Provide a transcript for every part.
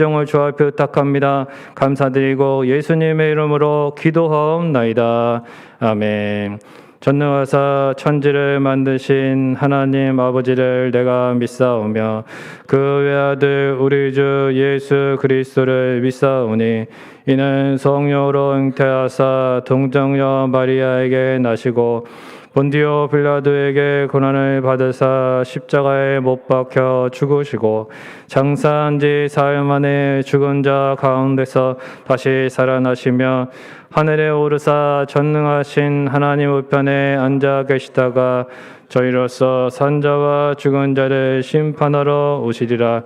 일시용을 주와 부탁합니다. 감사드리고 예수님의 이름으로 기도하옵나이다. 아멘. 전능하사 천지를 만드신 하나님 아버지를 내가 믿사오며 그 외아들 우리 주 예수 그리스도를 믿사오니 이는 성령으로 잉태하사 동정녀 마리아에게 나시고 본디오 빌라도에게 고난을 받으사 십자가에 못 박혀 죽으시고 장사한 지 사흘 만에 죽은 자 가운데서 다시 살아나시며 하늘에 오르사 전능하신 하나님 우편에 앉아 계시다가 저희로서 산자와 죽은 자를 심판하러 오시리라.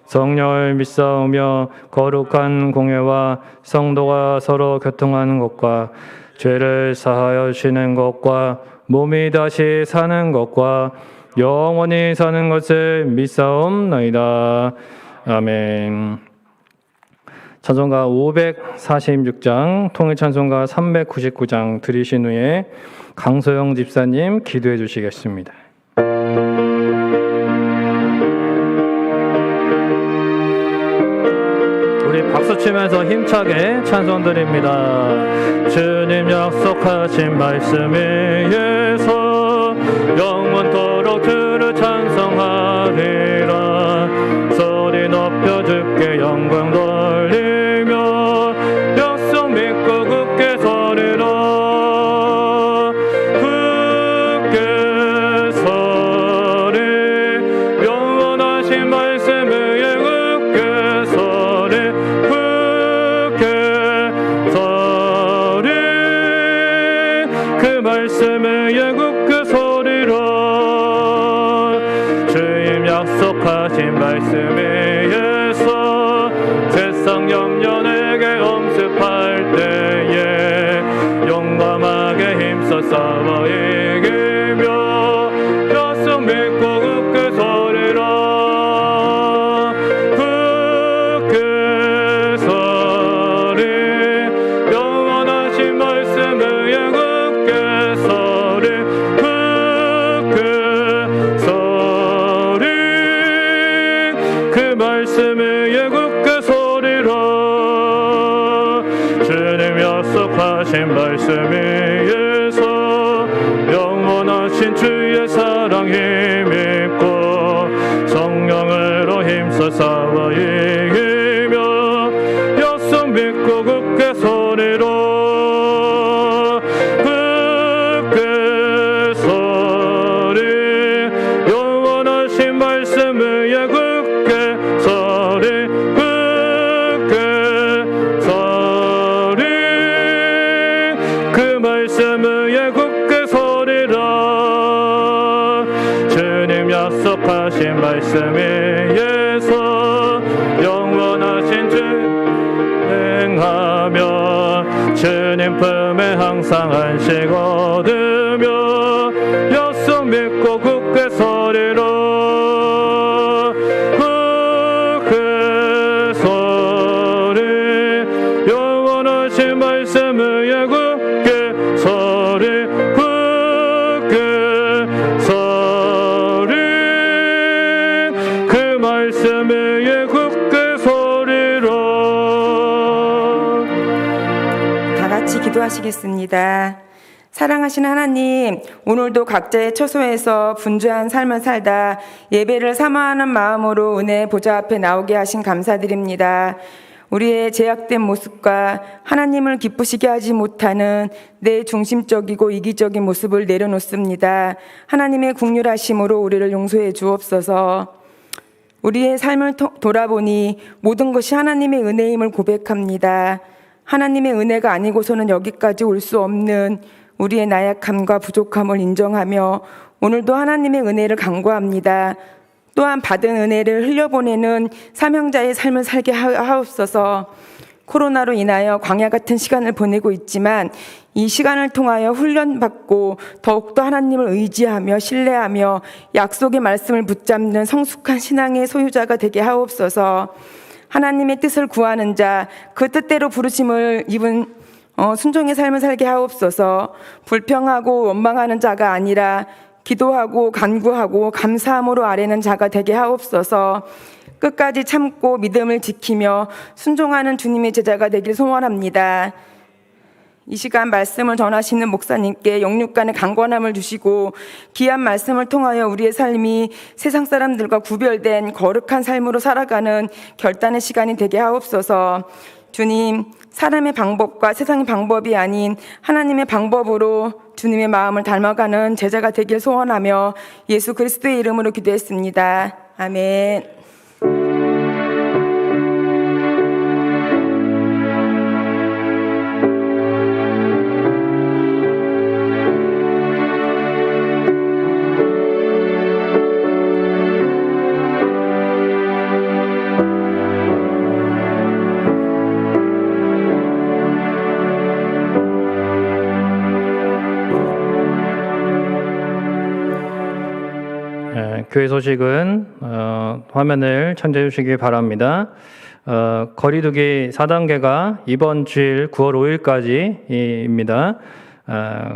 성령을 믿사오며 거룩한 공회와 성도가 서로 교통하는 것과 죄를 사하여 주시는 것과 몸이 다시 사는 것과 영원히 사는 것을 믿사옵나이다. 아멘. 찬송가 546장, 통일찬송가 399장 들으신 후에 강소영 집사님 기도해 주시겠습니다. 우리 박수 치면서 힘차게 찬송 드립니다. 주님 약속하신 말씀 위에서 영원토록 주를 찬송하리라. 소리 높여 주께 영광 돌리며 약속 믿고 굳게 서리라. 굳게 서리 영원하신 말씀 위에 굳게 서리. 그 말씀에 굳게 서리라. 주님 약속하신 말씀 위에서 세상 염려 내게 엄습할 때에 용감하게 힘써 싸워 이기며 약속 믿고 굳게 서리라. 굳게 서리 영원하신 말씀 위에 말씀 위에 굳게 서리라. 주님 약속하신 말씀 위에서 영원하신 주의 사랑 힘입고 성령으로 힘써 싸워 이기며 약속 믿고 굳게 서리라. 굳게 서리 영원하신 말씀 위에 굳게 서리. 굳게 서리 그 말씀 위에 굳게 서리라. 주님 약속하신 말씀 위에서 영원하신 주 행하며 주님 품에 항상 안식 얻으며 약속 믿고 굳게 서리라. 말씀 위에 굳게 서리. 굳게 서리 그 말씀 위에 굳게 서리라. 다 같이 기도하시겠습니다. 사랑하신 하나님, 오늘도 각자의 처소에서 분주한 삶을 살다 예배를 사모하는 마음으로 은혜 보좌 앞에 나오게 하신 감사드립니다. 우리의 제약된 모습과 하나님을 기쁘시게 하지 못하는 내 중심적이고 이기적인 모습을 내려놓습니다. 하나님의 긍휼하심으로 우리를 용서해 주옵소서. 우리의 삶을 돌아보니 모든 것이 하나님의 은혜임을 고백합니다. 하나님의 은혜가 아니고서는 여기까지 올 수 없는 우리의 나약함과 부족함을 인정하며 오늘도 하나님의 은혜를 간구합니다. 또한 받은 은혜를 흘려보내는 사명자의 삶을 살게 하옵소서. 코로나로 인하여 광야 같은 시간을 보내고 있지만 이 시간을 통하여 훈련받고 더욱더 하나님을 의지하며 신뢰하며 약속의 말씀을 붙잡는 성숙한 신앙의 소유자가 되게 하옵소서. 하나님의 뜻을 구하는 자, 그 뜻대로 부르심을 입은 순종의 삶을 살게 하옵소서. 불평하고 원망하는 자가 아니라 기도하고 간구하고 감사함으로 아뢰는 자가 되게 하옵소서. 끝까지 참고 믿음을 지키며 순종하는 주님의 제자가 되길 소원합니다. 이 시간 말씀을 전하시는 목사님께 영육간의 강건함을 주시고 귀한 말씀을 통하여 우리의 삶이 세상 사람들과 구별된 거룩한 삶으로 살아가는 결단의 시간이 되게 하옵소서. 주님, 사람의 방법과 세상의 방법이 아닌 하나님의 방법으로 주님의 마음을 닮아가는 제자가 되길 소원하며 예수 그리스도의 이름으로 기도했습니다. 아멘. 교회 소식은 화면을 천재해 주시기 바랍니다. 거리두기 4단계가 이번 주일 9월 5일까지입니다.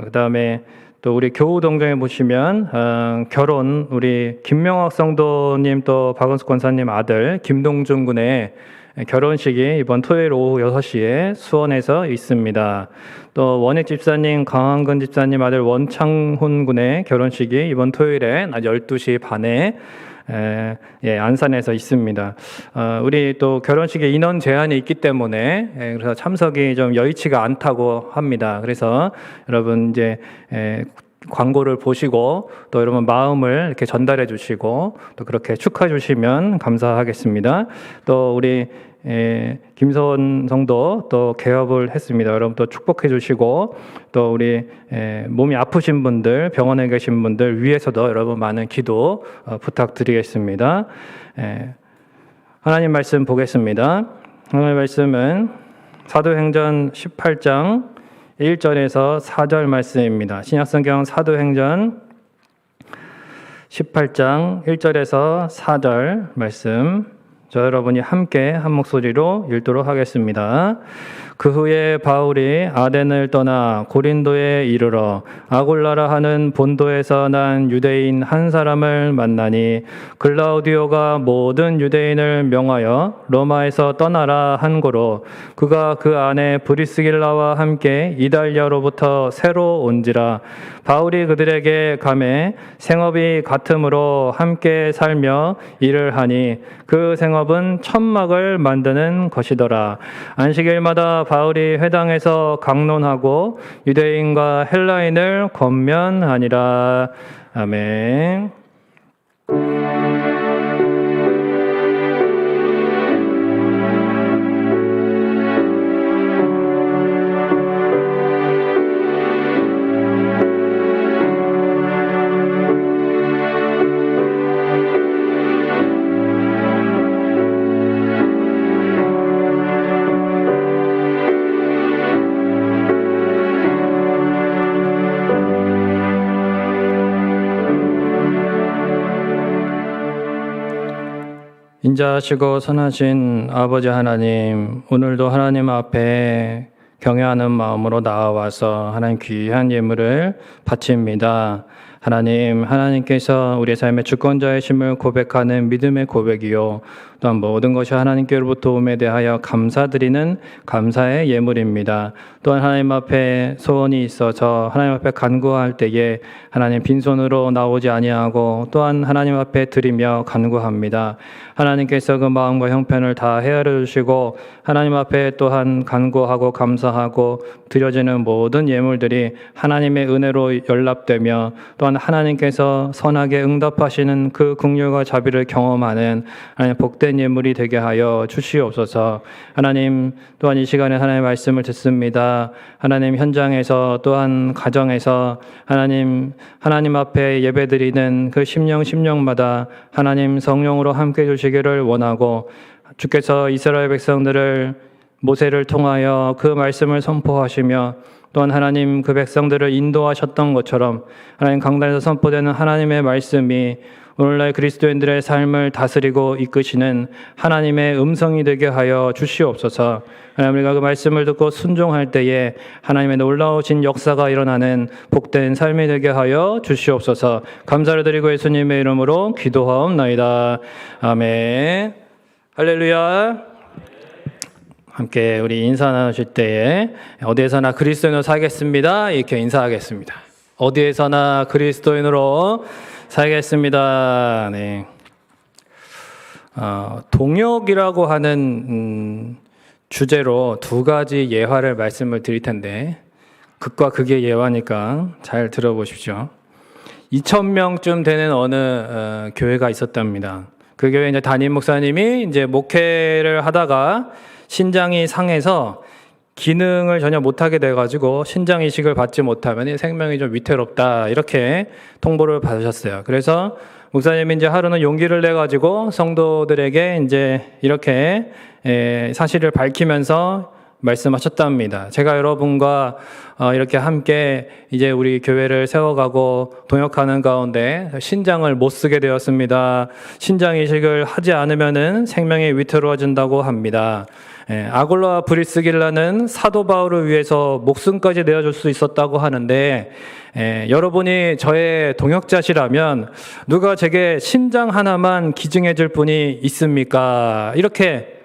그 다음에 또 우리 교우동정에 보시면 결혼 우리 김명학 성도님 또 박은숙 권사님 아들 김동준 군의 결혼식이 이번 토요일 오후 6시에 수원에서 있습니다. 또 원익 집사님, 강한근 집사님 아들 원창훈 군의 결혼식이 이번 토요일에 낮 12시 반에 안산에서 있습니다. 우리 또 결혼식에 인원 제한이 있기 때문에 그래서 참석이 좀 여의치가 않다고 합니다. 그래서 여러분 이제 광고를 보시고 또 여러분 마음을 이렇게 전달해 주시고 또 그렇게 축하해 주시면 감사하겠습니다. 또 우리 김서원 성도 또 개업을 했습니다. 여러분 또 축복해 주시고 또 우리 몸이 아프신 분들 병원에 계신 분들 위해서도 여러분 많은 기도 부탁드리겠습니다. 하나님 말씀 보겠습니다. 오늘 말씀은 사도행전 18장 1절에서 4절 말씀입니다. 신약성경 사도행전 18장 1절에서 4절 말씀 저 여러분이 함께 한 목소리로 읽도록 하겠습니다. 그 후에 바울이 아덴을 떠나 고린도에 이르러 아골라라 하는 본도에서 난 유대인 한 사람을 만나니 글라우디오가 모든 유대인을 명하여 로마에서 떠나라 한 고로 그가 그 안에 브리스길라와 함께 이달리아로부터 새로 온지라. 바울이 그들에게 가매 생업이 같으므로 함께 살며 일을 하니 그 생업은 천막을 만드는 것이더라. 안식일마다 바울이 회당에서 강론하고 유대인과 헬라인을 권면하니라. 아멘. 인자하시고 선하신 아버지 하나님, 오늘도 하나님 앞에 경외하는 마음으로 나아와서 하나님 귀한 예물을 바칩니다. 하나님께서 우리의 삶의 주권자이심을 고백하는 믿음의 고백이요 또한 모든 것이 하나님께로부터 오음에 대하여 감사드리는 감사의 예물입니다. 또한 하나님 앞에 소원이 있어서 하나님 앞에 간구할 때에 하나님 빈손으로 나오지 아니하고 또한 하나님 앞에 드리며 간구합니다. 하나님께서 그 마음과 형편을 다 헤아려 주시고 하나님 앞에 또한 간구하고 감사하고 드려지는 모든 예물들이 하나님의 은혜로 연락되며 또한 하나님께서 선하게 응답하시는 그 긍휼과 자비를 경험하는 하나님 복된 예물이 되게 하여 주시옵소서. 하나님 또한 이 시간에 하나님의 말씀을 듣습니다. 하나님 현장에서 또한 가정에서 하나님 앞에 예배드리는 그 심령마다 하나님 성령으로 함께 해주시기를 원하고 주께서 이스라엘 백성들을 모세를 통하여 그 말씀을 선포하시며 또한 하나님 그 백성들을 인도하셨던 것처럼 하나님 강단에서 선포되는 하나님의 말씀이 오늘날 그리스도인들의 삶을 다스리고 이끄시는 하나님의 음성이 되게 하여 주시옵소서. 하나님 우리가 그 말씀을 듣고 순종할 때에 하나님의 놀라우신 역사가 일어나는 복된 삶이 되게 하여 주시옵소서. 감사를 드리고 예수님의 이름으로 기도하옵나이다. 아멘. 할렐루야. 함께 우리 인사 나누실 때에 어디에서나 그리스도인으로 살겠습니다. 이렇게 인사하겠습니다. 어디에서나 그리스도인으로 살겠습니다. 네. 동역이라고 하는 주제로 두 가지 예화를 말씀을 드릴 텐데 극과 극의 예화니까 잘 들어보십시오. 2,000명쯤 되는 어느 교회가 있었답니다. 그 교회 이제 담임 목사님이 이제 목회를 하다가 신장이 상해서 기능을 전혀 못하게 돼가지고 신장 이식을 받지 못하면 생명이 좀 위태롭다 이렇게 통보를 받으셨어요. 그래서 목사님이 이제 하루는 용기를 내 가지고 성도들에게 이제 이렇게 사실을 밝히면서 말씀하셨답니다. 제가 여러분과 이렇게 함께 이제 우리 교회를 세워가고 동역하는 가운데 신장을 못 쓰게 되었습니다. 신장 이식을 하지 않으면은 생명이 위태로워진다고 합니다. 아굴라와 브리스길라는 사도 바울을 위해서 목숨까지 내어줄 수 있었다고 하는데 여러분이 저의 동역자시라면 누가 제게 신장 하나만 기증해 줄 분이 있습니까? 이렇게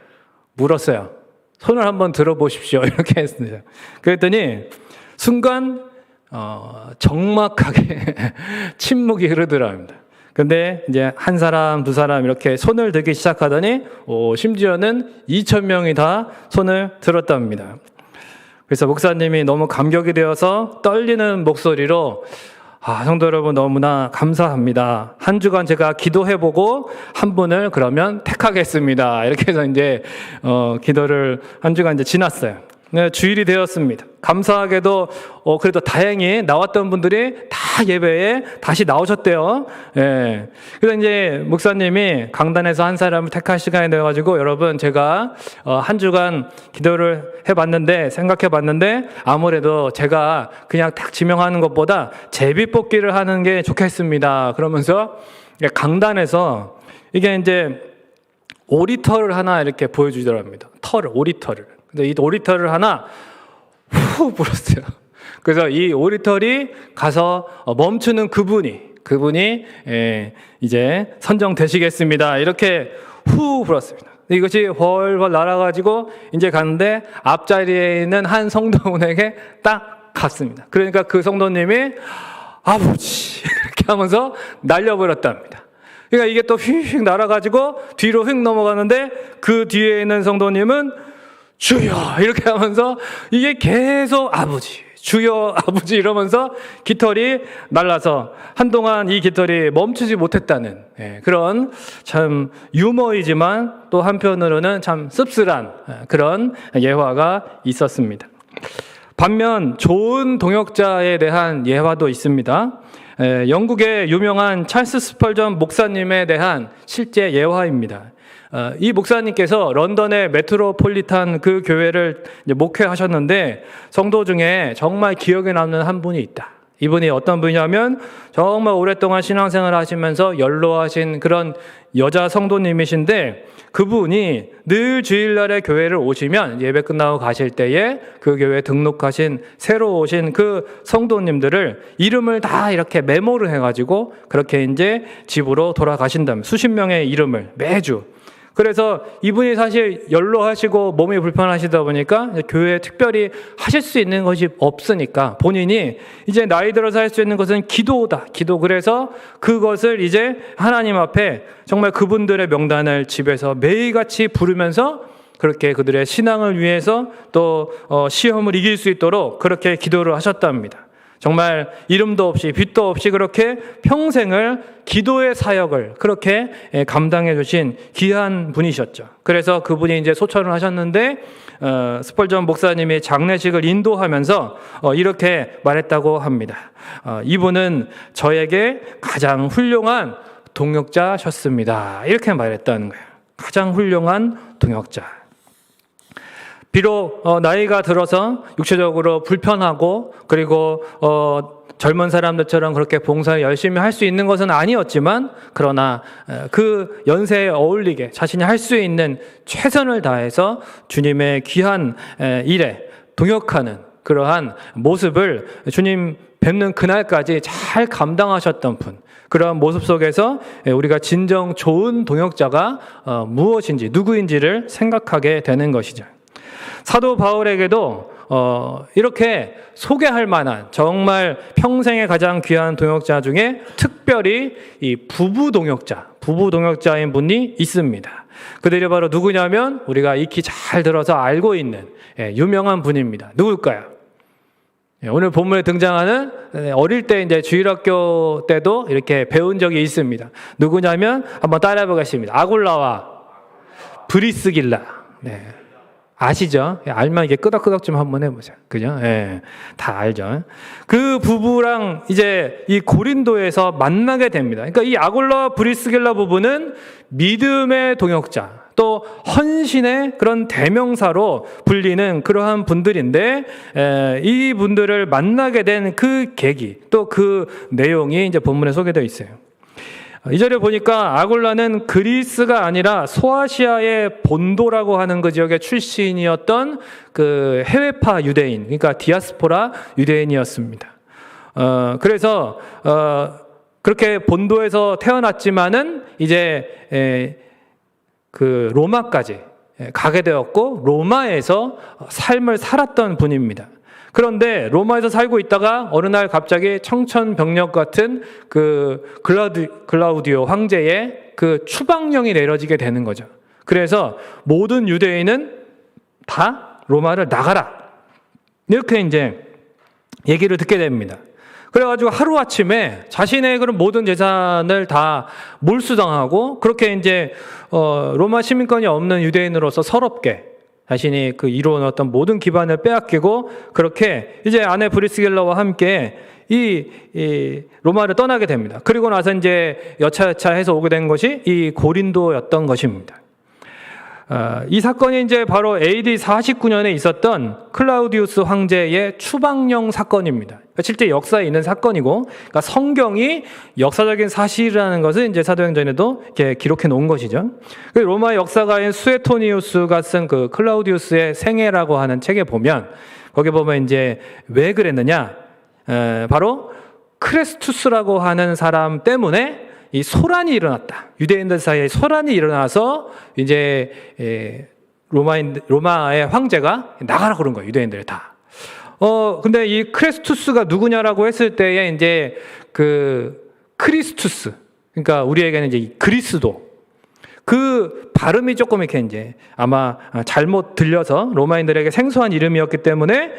물었어요. 손을 한번 들어보십시오. 이렇게 했습니다. 그랬더니 순간 적막하게 침묵이 흐르더랍니다. 근데 이제 한 사람, 두 사람 이렇게 손을 들기 시작하더니 심지어는 2,000명이 다 손을 들었답니다. 그래서 목사님이 너무 감격이 되어서 떨리는 목소리로 성도 여러분 너무나 감사합니다. 한 주간 제가 기도해보고 한 분을 그러면 택하겠습니다. 이렇게 해서 이제 기도를 한 주간 이제 지났어요. 네, 주일이 되었습니다. 감사하게도 그래도 다행히 나왔던 분들이 다 예배에 다시 나오셨대요. 예. 그래서 이제 목사님이 강단에서 한 사람을 택할 시간이 되어가지고 여러분 제가 한 주간 기도를 해봤는데 생각해봤는데 아무래도 제가 그냥 딱 지명하는 것보다 제비뽑기를 하는 게 좋겠습니다. 그러면서 강단에서 이게 이제 오리털을 하나 이렇게 보여주더랍니다. 오리털을. 근데 이 오리털을 하나 후 불었어요. 그래서 이 오리털이 가서 멈추는 그분이 이제 선정되시겠습니다. 이렇게 후 불었습니다. 이것이 훨훨 날아가지고 이제 갔는데 앞자리에 있는 한 성도분에게 딱 갔습니다. 그러니까 그 성도님이 아버지 이렇게 하면서 날려버렸답니다. 그러니까 이게 또 휙휙 날아가지고 뒤로 휙 넘어가는데 그 뒤에 있는 성도님은 주여 이렇게 하면서 이게 계속 아버지 주여 아버지 이러면서 깃털이 날라서 한동안 이 깃털이 멈추지 못했다는 그런 참 유머이지만 또 한편으로는 참 씁쓸한 그런 예화가 있었습니다. 반면 좋은 동역자에 대한 예화도 있습니다. 영국의 유명한 찰스 스펄전 목사님에 대한 실제 예화입니다. 이 목사님께서 런던의 메트로폴리탄 그 교회를 목회하셨는데 성도 중에 정말 기억에 남는 한 분이 있다. 이분이 어떤 분이냐면 정말 오랫동안 신앙생활을 하시면서 연로하신 그런 여자 성도님이신데 그분이 늘 주일날에 교회를 오시면 예배 끝나고 가실 때에 그 교회에 등록하신 새로 오신 그 성도님들을 이름을 다 이렇게 메모를 해가지고 그렇게 이제 집으로 돌아가신다면 수십 명의 이름을 매주 그래서 이분이 사실 연로하시고 몸이 불편하시다 보니까 교회에 특별히 하실 수 있는 것이 없으니까 본인이 이제 나이 들어서 할 수 있는 것은 기도다. 기도. 그래서 그것을 이제 하나님 앞에 정말 그분들의 명단을 집에서 매일같이 부르면서 그렇게 그들의 신앙을 위해서 또 시험을 이길 수 있도록 그렇게 기도를 하셨답니다. 정말 이름도 없이 빛도 없이 그렇게 평생을 기도의 사역을 그렇게 감당해 주신 귀한 분이셨죠. 그래서 그분이 이제 소천을 하셨는데 스펄전 목사님이 장례식을 인도하면서 이렇게 말했다고 합니다. 이분은 저에게 가장 훌륭한 동역자셨습니다. 이렇게 말했다는 거예요. 가장 훌륭한 동역자. 비록 나이가 들어서 육체적으로 불편하고 그리고 젊은 사람들처럼 그렇게 봉사를 열심히 할 수 있는 것은 아니었지만 그러나 그 연세에 어울리게 자신이 할 수 있는 최선을 다해서 주님의 귀한 일에 동역하는 그러한 모습을 주님 뵙는 그날까지 잘 감당하셨던 분. 그러한 모습 속에서 우리가 진정 좋은 동역자가 무엇인지, 누구인지를 생각하게 되는 것이죠. 사도 바울에게도 이렇게 소개할 만한 정말 평생에 가장 귀한 동역자 중에 특별히 이 부부 동역자인 분이 있습니다. 그들이 바로 누구냐면 우리가 익히 잘 들어서 알고 있는 유명한 분입니다. 누굴까요? 오늘 본문에 등장하는 어릴 때 이제 주일학교 때도 이렇게 배운 적이 있습니다. 누구냐면 한번 따라해 보겠습니다. 아굴라와 브리스길라. 네. 아시죠? 알면 이게 끄덕끄덕 좀 한번 해보세요. 그죠? 예. 다 알죠? 그 부부랑 이제 이 고린도에서 만나게 됩니다. 그러니까 이 아굴라와 브리스길라 부부는 믿음의 동역자, 또 헌신의 그런 대명사로 불리는 그러한 분들인데, 이 분들을 만나게 된 그 계기, 또 그 내용이 이제 본문에 소개되어 있어요. 이 절에 보니까 아굴라는 그리스가 아니라 소아시아의 본도라고 하는 그 지역의 출신이었던 그 해외파 유대인, 그러니까 디아스포라 유대인이었습니다. 그래서 그렇게 본도에서 태어났지만은 이제 그 로마까지 가게 되었고 로마에서 삶을 살았던 분입니다. 그런데 로마에서 살고 있다가 어느 날 갑자기 청천벽력 같은 그 글라우디오 황제의 그 추방령이 내려지게 되는 거죠. 그래서 모든 유대인은 다 로마를 나가라, 이렇게 이제 얘기를 듣게 됩니다. 그래가지고 하루아침에 자신의 그런 모든 재산을 다 몰수당하고 그렇게 이제 로마 시민권이 없는 유대인으로서 서럽게 자신이 그 이루어놨던 모든 기반을 빼앗기고 그렇게 이제 아내 브리스길라와 함께 이 로마를 떠나게 됩니다. 그리고 나서 이제 여차여차 해서 오게 된 것이 이 고린도였던 것입니다. 이 사건이 이제 바로 AD 49년에 있었던 클라우디우스 황제의 추방령 사건입니다. 실제 역사에 있는 사건이고, 그러니까 성경이 역사적인 사실이라는 것을 이제 사도행전에도 이렇게 기록해 놓은 것이죠. 로마 역사가인 수에토니우스가 쓴 그 클라우디우스의 생애라고 하는 책에 보면, 거기 보면 이제 왜 그랬느냐, 바로 크레스투스라고 하는 사람 때문에 이 소란이 일어났다. 유대인들 사이에 소란이 일어나서 이제 로마의 황제가 나가라 그런 거예요. 유대인들 다. 근데 이 크레스투스가 누구냐라고 했을 때에 이제 그 크리스투스, 그러니까 우리에게는 이제 그리스도, 그 발음이 조금 이렇게 이제 아마 잘못 들려서 로마인들에게 생소한 이름이었기 때문에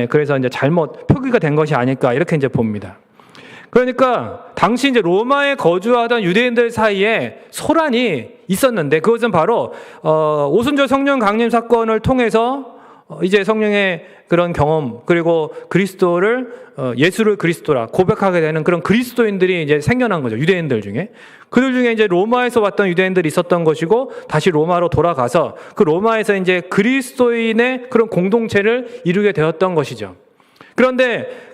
그래서 이제 잘못 표기가 된 것이 아닐까 이렇게 이제 봅니다. 그러니까 당시 이제 로마에 거주하던 유대인들 사이에 소란이 있었는데 그것은 바로 오순절 성령 강림 사건을 통해서 이제 성령의 그런 경험, 그리고 그리스도를 예수를 그리스도라 고백하게 되는 그런 그리스도인들이 이제 생겨난 거죠. 유대인들 중에. 그들 중에 이제 로마에서 왔던 유대인들이 있었던 것이고 다시 로마로 돌아가서 그 로마에서 이제 그리스도인의 그런 공동체를 이루게 되었던 것이죠. 그런데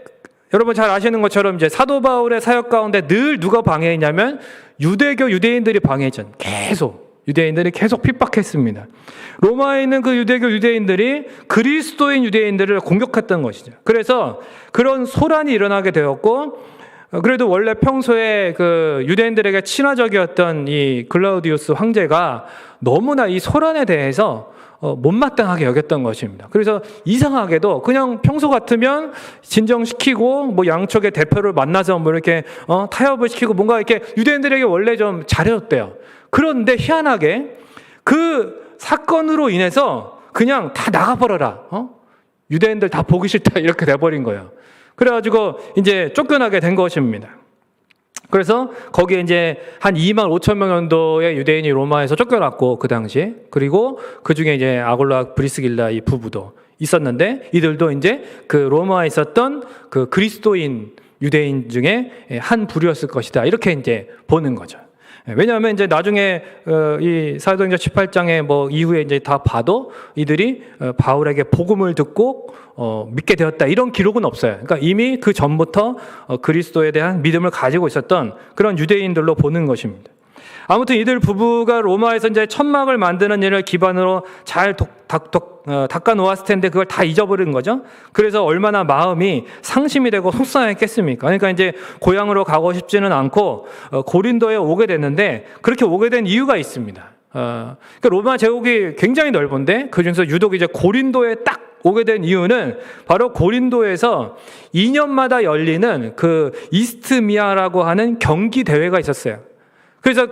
여러분 잘 아시는 것처럼 이제 사도 바울의 사역 가운데 늘 누가 방해했냐면 유대교 유대인들이 방해했죠. 유대인들이 계속 핍박했습니다. 로마에 있는 그 유대교 유대인들이 그리스도인 유대인들을 공격했던 것이죠. 그래서 그런 소란이 일어나게 되었고, 그래도 원래 평소에 그 유대인들에게 친화적이었던 이 글라우디우스 황제가 너무나 이 소란에 대해서 못마땅하게 여겼던 것입니다. 그래서 이상하게도 그냥 평소 같으면 진정시키고 뭐 양쪽의 대표를 만나서 뭐 이렇게 타협을 시키고 뭔가 이렇게 유대인들에게 원래 좀 잘해줬대요. 그런데 희한하게 그 사건으로 인해서 그냥 다 나가버려라. 유대인들 다 보기 싫다 이렇게 돼버린 거예요. 그래가지고 이제 쫓겨나게 된 것입니다. 그래서 거기에 이제 한 2만 5천 명 정도의 유대인이 로마에서 쫓겨났고 그 당시에, 그리고 그 중에 이제 아굴라 브리스길라 이 부부도 있었는데 이들도 이제 그 로마에 있었던 그 그리스도인 유대인 중에 한 부류였을 것이다 이렇게 이제 보는 거죠. 왜냐하면 이제 나중에 이 사도행전 18장에 뭐 이후에 이제 다 봐도 이들이 바울에게 복음을 듣고 믿게 되었다 이런 기록은 없어요. 그러니까 이미 그 전부터 그리스도에 대한 믿음을 가지고 있었던 그런 유대인들로 보는 것입니다. 아무튼 이들 부부가 로마에서 이제 천막을 만드는 일을 기반으로 잘 닦아 놓았을 텐데 그걸 다 잊어버린 거죠. 그래서 얼마나 마음이 상심이 되고 속상했겠습니까? 그러니까 이제 고향으로 가고 싶지는 않고 고린도에 오게 됐는데, 그렇게 오게 된 이유가 있습니다. 그러니까 로마 제국이 굉장히 넓은데 그중에서 유독 이제 고린도에 딱 오게 된 이유는 바로 고린도에서 2년마다 열리는 그 이스트미아라고 하는 경기 대회가 있었어요. 그래서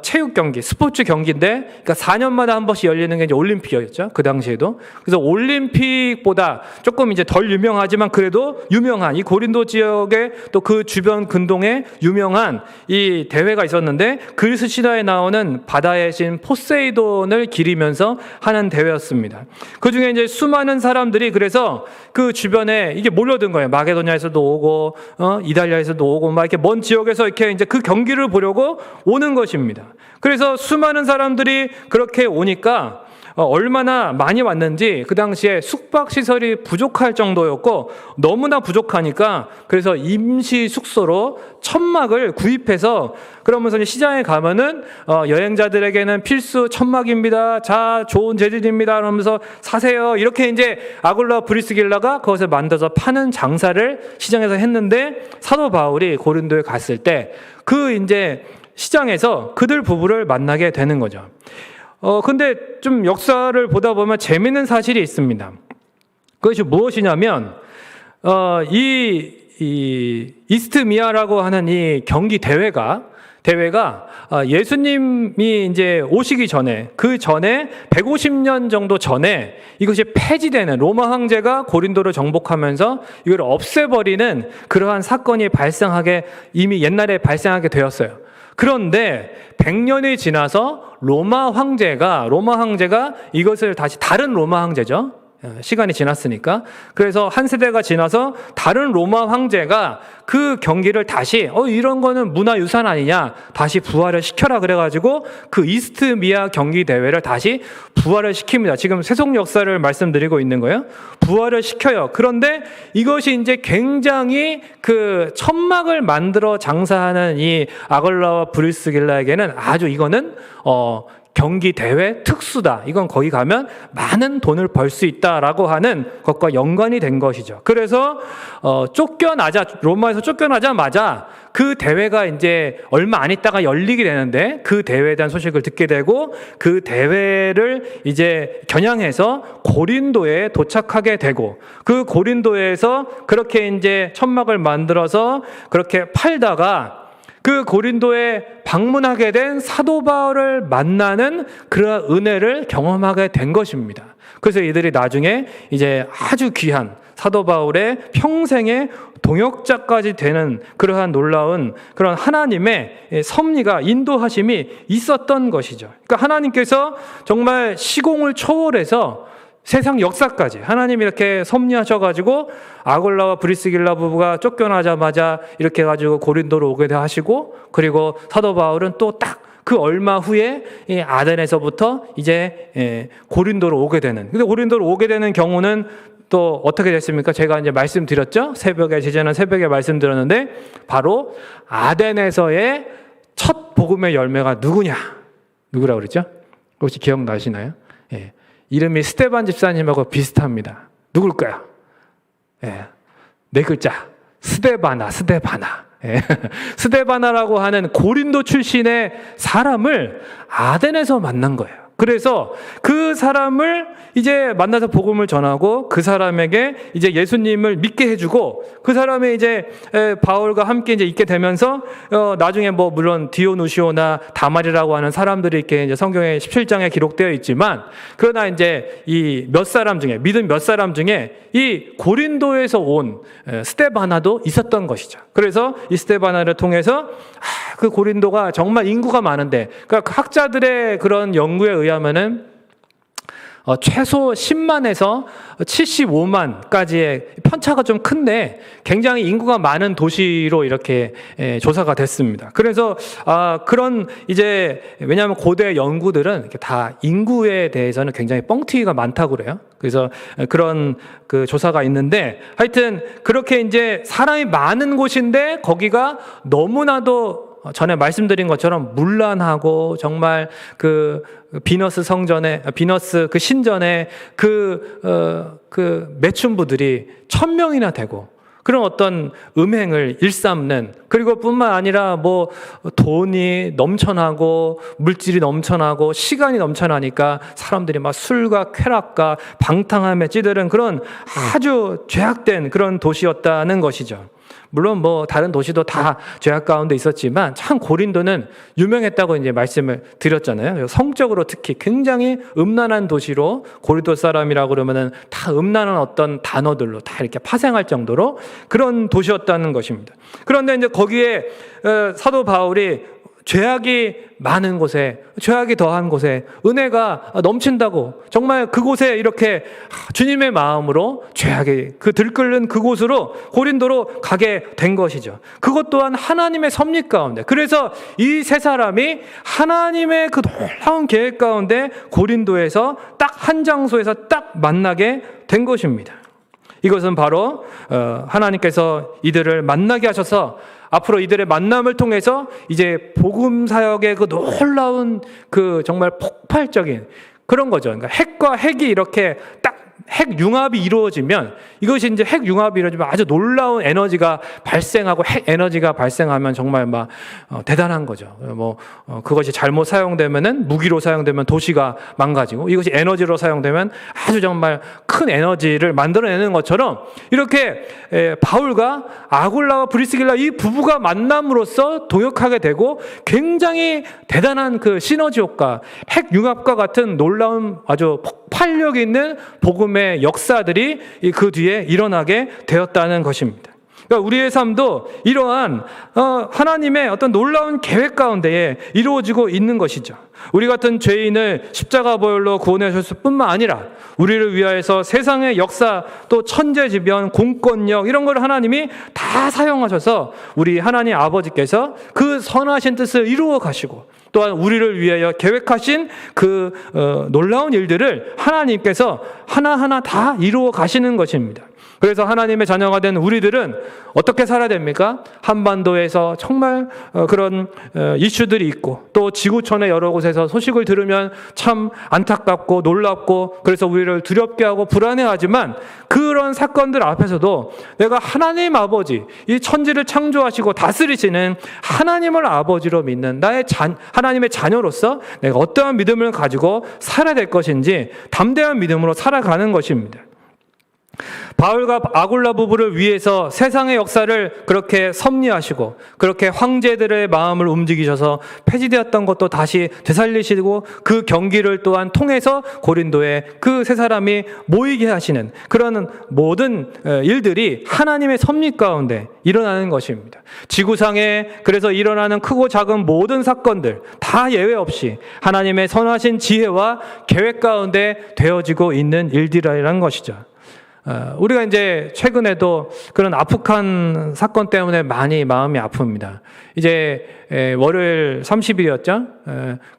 체육 경기, 스포츠 경기인데, 그러니까 4년마다 한 번씩 열리는 게 이제 올림픽이었죠. 그 당시에도. 그래서 올림픽보다 조금 이제 덜 유명하지만 그래도 유명한 이 고린도 지역의 또 그 주변 근동에 유명한 이 대회가 있었는데, 그리스 신화에 나오는 바다의 신 포세이돈을 기리면서 하는 대회였습니다. 그 중에 이제 수많은 사람들이 그래서 그 주변에 이게 몰려든 거예요. 마게도냐에서도 오고, 이탈리아에서도 오고, 막 이렇게 먼 지역에서 이렇게 이제 그 경기를 보려고 오는 것입니다. 그래서 수많은 사람들이 그렇게 오니까 얼마나 많이 왔는지 그 당시에 숙박시설이 부족할 정도였고, 너무나 부족하니까 그래서 임시 숙소로 천막을 구입해서, 그러면서 시장에 가면은 여행자들에게는 필수 천막입니다. 자, 좋은 재질입니다. 그러면서 사세요. 이렇게 이제 아굴라 브리스길라가 그것을 만들어서 파는 장사를 시장에서 했는데, 사도 바울이 고린도에 갔을 때 그 이제 시장에서 그들 부부를 만나게 되는 거죠. 근데 좀 역사를 보다 보면 재미있는 사실이 있습니다. 그것이 무엇이냐면, 이 이스트미아라고 하는 이 경기 대회가 예수님이 이제 오시기 전에, 그 전에 150년 정도 전에 이것이 폐지되는, 로마 황제가 고린도를 정복하면서 이걸 없애버리는 그러한 사건이 이미 옛날에 발생하게 되었어요. 그런데 100년이 지나서 로마 황제가 이것을 다시, 다른 로마 황제죠. 시간이 지났으니까. 그래서 한 세대가 지나서 다른 로마 황제가 그 경기를 다시 이런 거는 문화유산 아니냐, 다시 부활을 시켜라 그래가지고 그 이스트미아 경기 대회를 다시 부활을 시킵니다. 지금 세속 역사를 말씀드리고 있는 거예요. 부활을 시켜요. 그런데 이것이 이제 굉장히 그 천막을 만들어 장사하는 이 아굴라와 브리스길라에게는 아주 이거는 경기 대회 특수다. 이건 거기 가면 많은 돈을 벌 수 있다라고 하는 것과 연관이 된 것이죠. 그래서 로마에서 쫓겨나자마자 그 대회가 이제 얼마 안 있다가 열리게 되는데, 그 대회에 대한 소식을 듣게 되고 그 대회를 이제 겨냥해서 고린도에 도착하게 되고, 그 고린도에서 그렇게 이제 천막을 만들어서 그렇게 팔다가 그 고린도에 방문하게 된 사도 바울을 만나는 그런 은혜를 경험하게 된 것입니다. 그래서 이들이 나중에 이제 아주 귀한 사도 바울의 평생의 동역자까지 되는 그러한 놀라운 그런 하나님의 섭리가, 인도하심이 있었던 것이죠. 그러니까 하나님께서 정말 시공을 초월해서 세상 역사까지 하나님이 이렇게 섭리하셔가지고 아굴라와 브리스길라 부부가 쫓겨나자마자 이렇게 해가지고 고린도로 오게 하시고, 그리고 사도 바울은 또 딱 그 얼마 후에 이 아덴에서부터 이제 고린도로 오게 되는. 근데 고린도로 오게 되는 경우는 또 어떻게 됐습니까? 제가 이제 말씀드렸죠. 제자는 새벽에 말씀드렸는데, 바로 아덴에서의 첫 복음의 열매가 누구라고 그랬죠? 혹시 기억나시나요? 예. 이름이 스데반 집사님하고 비슷합니다. 누굴까요? 예, 4글자. 스데바나. 예. 스데바나라고 하는 고린도 출신의 사람을 아덴에서 만난 거예요. 그래서 그 사람을 이제 만나서 복음을 전하고, 그 사람에게 이제 예수님을 믿게 해주고, 그 사람이 이제 바울과 함께 이제 있게 되면서 나중에 뭐 물론 디오누시오나 다말이라고 하는 사람들이 이렇게 이제 성경의 17장에 기록되어 있지만, 그러나 이제 이 믿은 몇 사람 중에 이 고린도에서 온 스데바나도 있었던 것이죠. 그래서 이 스데바나를 통해서 그 고린도가 정말 인구가 많은데, 그러니까 학자들의 그런 연구에 의하면은 최소 10만에서 75만까지의 편차가 좀 큰데 굉장히 인구가 많은 도시로 이렇게 조사가 됐습니다. 그래서 그런 이제, 왜냐하면 고대 연구들은 이렇게 다 인구에 대해서는 굉장히 뻥튀기가 많다고 그래요. 그래서 그런 그 조사가 있는데, 하여튼 그렇게 이제 사람이 많은 곳인데 거기가 너무나도 전에 말씀드린 것처럼 문란하고 정말 그 비너스 그 신전에 그 매춘부들이 1000명이나 되고 그런 어떤 음행을 일삼는, 그리고 뿐만 아니라 뭐 돈이 넘쳐나고 물질이 넘쳐나고 시간이 넘쳐나니까 사람들이 막 술과 쾌락과 방탕함에 찌드는 그런 아주 죄악된 그런 도시였다는 것이죠. 물론 뭐 다른 도시도 다 죄악 가운데 있었지만 참 고린도는 유명했다고 이제 말씀을 드렸잖아요. 성적으로 특히 굉장히 음란한 도시로, 고린도 사람이라고 그러면은 다 음란한 어떤 단어들로 다 이렇게 파생할 정도로 그런 도시였다는 것입니다. 그런데 이제 거기에 사도 바울이 죄악이 많은 곳에, 죄악이 더한 곳에 은혜가 넘친다고, 정말 그곳에 이렇게 주님의 마음으로 죄악이 들끓는 그곳으로, 고린도로 가게 된 것이죠. 그것 또한 하나님의 섭리 가운데, 그래서 이 세 사람이 하나님의 그 놀라운 계획 가운데 고린도에서 딱 한 장소에서 딱 만나게 된 것입니다. 이것은 바로 하나님께서 이들을 만나게 하셔서 앞으로 이들의 만남을 통해서 이제 복음 사역의 그 놀라운 그 정말 폭발적인 그런 거죠. 그러니까 핵과 핵이 이렇게 딱 핵융합이 이루어지면, 이것이 이제 핵융합이 이루어지면 아주 놀라운 에너지가 발생하고, 핵 에너지가 발생하면 정말 막 대단한 거죠. 그것이 잘못 사용되면은, 무기로 사용되면 도시가 망가지고, 이것이 에너지로 사용되면 아주 정말 큰 에너지를 만들어내는 것처럼, 이렇게 바울과 아굴라와 브리스길라 이 부부가 만남으로써 동역하게 되고 굉장히 대단한 그 시너지 효과, 핵융합과 같은 놀라운 아주 폭발력 있는 복음의 역사들이 그 뒤에 일어나게 되었다는 것입니다. 그러니까 우리의 삶도 이러한 하나님의 어떤 놀라운 계획 가운데에 이루어지고 있는 것이죠. 우리 같은 죄인을 십자가 보혈로 구원해 주셨을 뿐만 아니라 우리를 위하여서 세상의 역사, 또 천재지변, 공권력 이런 걸 하나님이 다 사용하셔서 우리 하나님 아버지께서 그 선하신 뜻을 이루어 가시고, 또한 우리를 위하여 계획하신 그 놀라운 일들을 하나님께서 하나하나 다 이루어 가시는 것입니다. 그래서 하나님의 자녀가 된 우리들은 어떻게 살아야 됩니까? 한반도에서 정말 그런 이슈들이 있고, 또 지구촌의 여러 곳에서 소식을 들으면 참 안타깝고 놀랍고, 그래서 우리를 두렵게 하고 불안해하지만, 그런 사건들 앞에서도 내가 하나님 아버지, 이 천지를 창조하시고 다스리시는 하나님을 아버지로 믿는 하나님의 자녀로서 내가 어떠한 믿음을 가지고 살아야 될 것인지 담대한 믿음으로 살아가는 것입니다. 바울과 아굴라 부부를 위해서 세상의 역사를 그렇게 섭리하시고, 그렇게 황제들의 마음을 움직이셔서 폐지되었던 것도 다시 되살리시고, 그 경기를 또한 통해서 고린도에 그 세 사람이 모이게 하시는 그런 모든 일들이 하나님의 섭리 가운데 일어나는 것입니다. 지구상에 그래서 일어나는 크고 작은 모든 사건들 다 예외 없이 하나님의 선하신 지혜와 계획 가운데 되어지고 있는 일들이라는 것이죠. 우리가 이제 최근에도 그런 아프간 사건 때문에 많이 마음이 아픕니다. 이제 월요일 30일이었죠.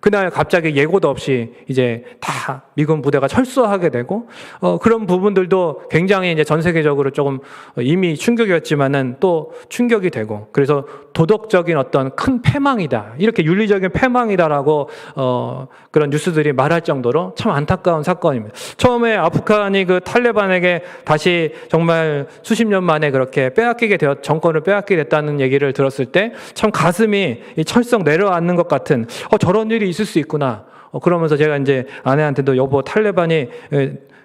그날 갑자기 예고도 없이 이제 다 미군 부대가 철수하게 되고, 그런 부분들도 굉장히 이제 전 세계적으로 조금 이미 충격이었지만은 또 충격이 되고, 그래서 도덕적인 어떤 큰 패망이다, 이렇게 윤리적인 패망이다라고 그런 뉴스들이 말할 정도로 참 안타까운 사건입니다. 처음에 아프간이 그 탈레반에게 다시 정말 수십 년 만에 그렇게 정권을 빼앗기게 됐다는 얘기를 들었을 때 참 가슴이 철썩 내려앉는 것 같은, 저런 일이 있을 수 있구나. 그러면서 제가 이제 아내한테도 여보, 탈레반이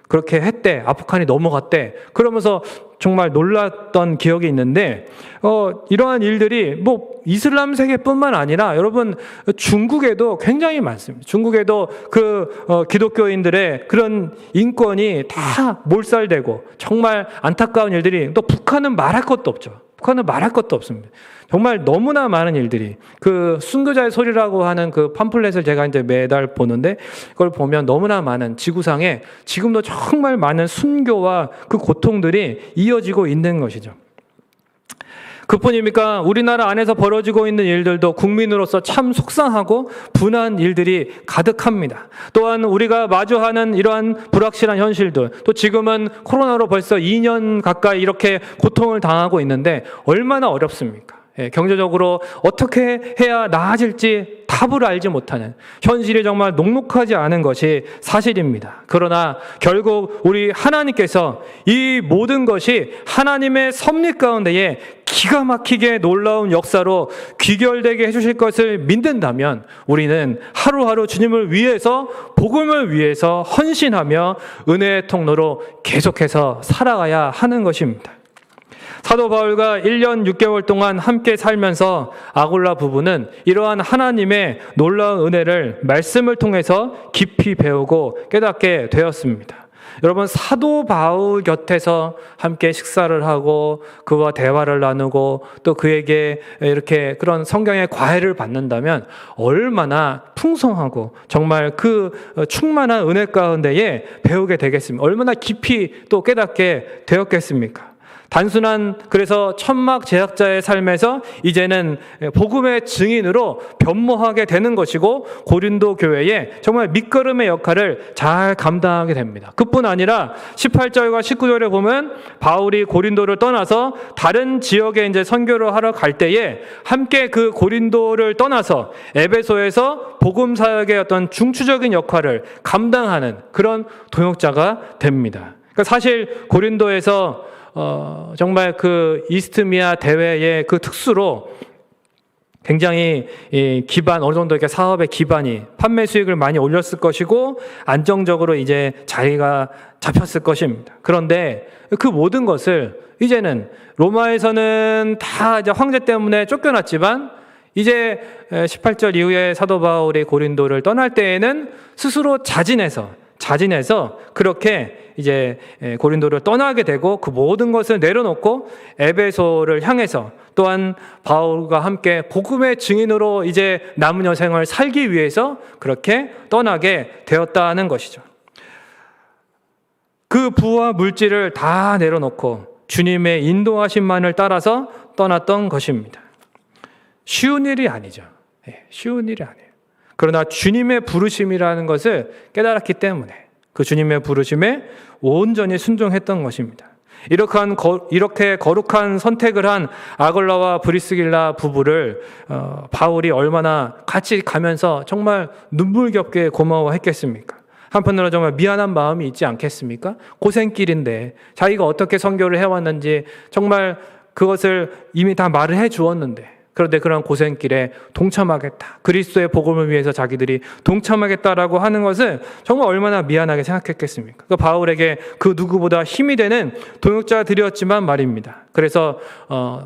그렇게 했대, 아프간이 넘어갔대, 그러면서 정말 놀랐던 기억이 있는데, 이러한 일들이 뭐 이슬람 세계뿐만 아니라 여러분 중국에도 굉장히 많습니다. 중국에도 그 기독교인들의 그런 인권이 다 몰살되고 정말 안타까운 일들이, 또 북한은 말할 것도 없죠. 북한은 말할 것도 없습니다. 정말 너무나 많은 일들이, 그 순교자의 소리라고 하는 그 팜플렛을 제가 이제 매달 보는데, 그걸 보면 너무나 많은, 지구상에 지금도 정말 많은 순교와 그 고통들이 이어지고 있는 것이죠. 그뿐입니까? 우리나라 안에서 벌어지고 있는 일들도 국민으로서 참 속상하고 분한 일들이 가득합니다. 또한 우리가 마주하는 이러한 불확실한 현실들, 또 지금은 코로나로 벌써 2년 가까이 이렇게 고통을 당하고 있는데 얼마나 어렵습니까? 경제적으로 어떻게 해야 나아질지 답을 알지 못하는 현실이 정말 녹록하지 않은 것이 사실입니다. 그러나 결국 우리 하나님께서 이 모든 것이 하나님의 섭리 가운데에 기가 막히게 놀라운 역사로 귀결되게 해주실 것을 믿는다면 우리는 하루하루 주님을 위해서, 복음을 위해서 헌신하며 은혜의 통로로 계속해서 살아가야 하는 것입니다. 사도 바울과 1년 6개월 동안 함께 살면서 아굴라 부부는 이러한 하나님의 놀라운 은혜를 말씀을 통해서 깊이 배우고 깨닫게 되었습니다. 여러분, 사도 바울 곁에서 함께 식사를 하고 그와 대화를 나누고 또 그에게 이렇게 그런 성경의 과외를 받는다면 얼마나 풍성하고 정말 그 충만한 은혜 가운데에 배우게 되겠습니까? 얼마나 깊이 또 깨닫게 되었겠습니까? 단순한 그래서 천막 제약자의 삶에서 이제는 복음의 증인으로 변모하게 되는 것이고 고린도 교회에 정말 밑거름의 역할을 잘 감당하게 됩니다. 그뿐 아니라 18절과 19절에 보면 바울이 고린도를 떠나서 다른 지역에 이제 선교를 하러 갈 때에 함께 그 고린도를 떠나서 에베소에서 복음 사역의 어떤 중추적인 역할을 감당하는 그런 동역자가 됩니다. 그러니까 사실 고린도에서 정말 그 이스트미아 대회의 그 특수로 굉장히 기반, 어느 정도 이렇게 사업의 기반이 판매 수익을 많이 올렸을 것이고 안정적으로 이제 자리가 잡혔을 것입니다. 그런데 그 모든 것을 이제는 로마에서는 다 이제 황제 때문에 쫓겨났지만 이제 18절 이후에 사도 바울이 고린도를 떠날 때에는 스스로 자진해서 그렇게 이제 고린도를 떠나게 되고 그 모든 것을 내려놓고 에베소를 향해서 또한 바울과 함께 복음의 증인으로 이제 남은 여생을 살기 위해서 그렇게 떠나게 되었다는 것이죠. 그 부와 물질을 다 내려놓고 주님의 인도하심만을 따라서 떠났던 것입니다. 쉬운 일이 아니죠. 쉬운 일이 아니에요. 그러나 주님의 부르심이라는 것을 깨달았기 때문에 그 주님의 부르심에 온전히 순종했던 것입니다. 이렇게 거룩한 선택을 한 아굴라와 브리스길라 부부를 바울이 얼마나 같이 가면서 정말 눈물겹게 고마워했겠습니까? 한편으로 정말 미안한 마음이 있지 않겠습니까? 고생길인데 자기가 어떻게 선교를 해왔는지 정말 그것을 이미 다 말을 해 주었는데 그런데 그런 고생길에 동참하겠다. 그리스도의 복음을 위해서 자기들이 동참하겠다라고 하는 것은 정말 얼마나 미안하게 생각했겠습니까? 그 바울에게 그 누구보다 힘이 되는 동역자들이었지만 말입니다. 그래서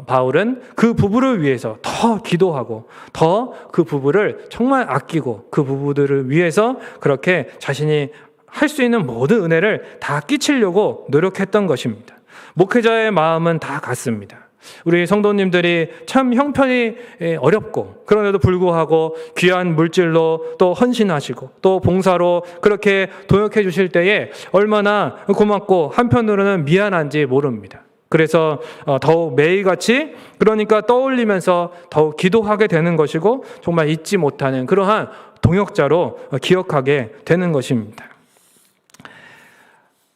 바울은 그 부부를 위해서 더 기도하고 더 그 부부를 정말 아끼고 그 부부들을 위해서 그렇게 자신이 할 수 있는 모든 은혜를 다 끼치려고 노력했던 것입니다. 목회자의 마음은 다 같습니다. 우리 성도님들이 참 형편이 어렵고 그런데도 불구하고 귀한 물질로 또 헌신하시고 또 봉사로 그렇게 동역해 주실 때에 얼마나 고맙고 한편으로는 미안한지 모릅니다. 그래서 더욱 매일같이 그러니까 떠올리면서 더욱 기도하게 되는 것이고 정말 잊지 못하는 그러한 동역자로 기억하게 되는 것입니다.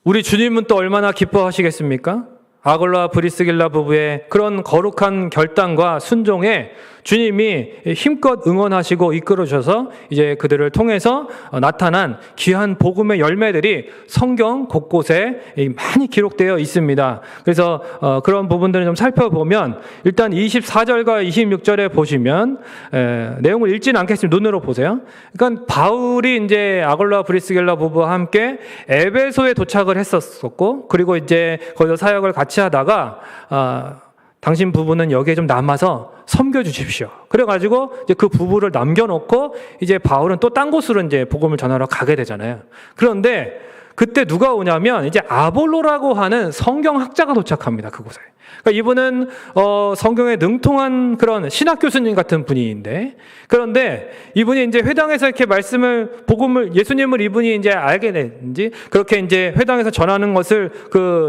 우리 주님은 또 얼마나 기뻐하시겠습니까? 아굴라 브리스길라 부부의 그런 거룩한 결단과 순종에 주님이 힘껏 응원하시고 이끌어 주셔서 이제 그들을 통해서 나타난 귀한 복음의 열매들이 성경 곳곳에 많이 기록되어 있습니다. 그래서 그런 부분들을 좀 살펴보면 일단 24절과 26절에 보시면 내용을 읽지는 않겠습니다. 눈으로 보세요. 그러니까 바울이 이제 아굴라 브리스길라 부부와 함께 에베소에 도착을 했었고 그리고 이제 거기서 사역을 같이 하다가 당신 부부는 여기에 좀 남아서 섬겨 주십시오. 그래가지고 이제 그 부부를 남겨놓고 이제 바울은 또 딴 곳으로 이제 복음을 전하러 가게 되잖아요. 그런데 그때 누가 오냐면 이제 아볼로라고 하는 성경학자가 도착합니다. 그곳에. 그러니까 이분은 성경에 능통한 그런 신학 교수님 같은 분인데 그런데 이분이 이제 회당에서 이렇게 복음을 예수님을 이분이 이제 알게 된지 그렇게 이제 회당에서 전하는 것을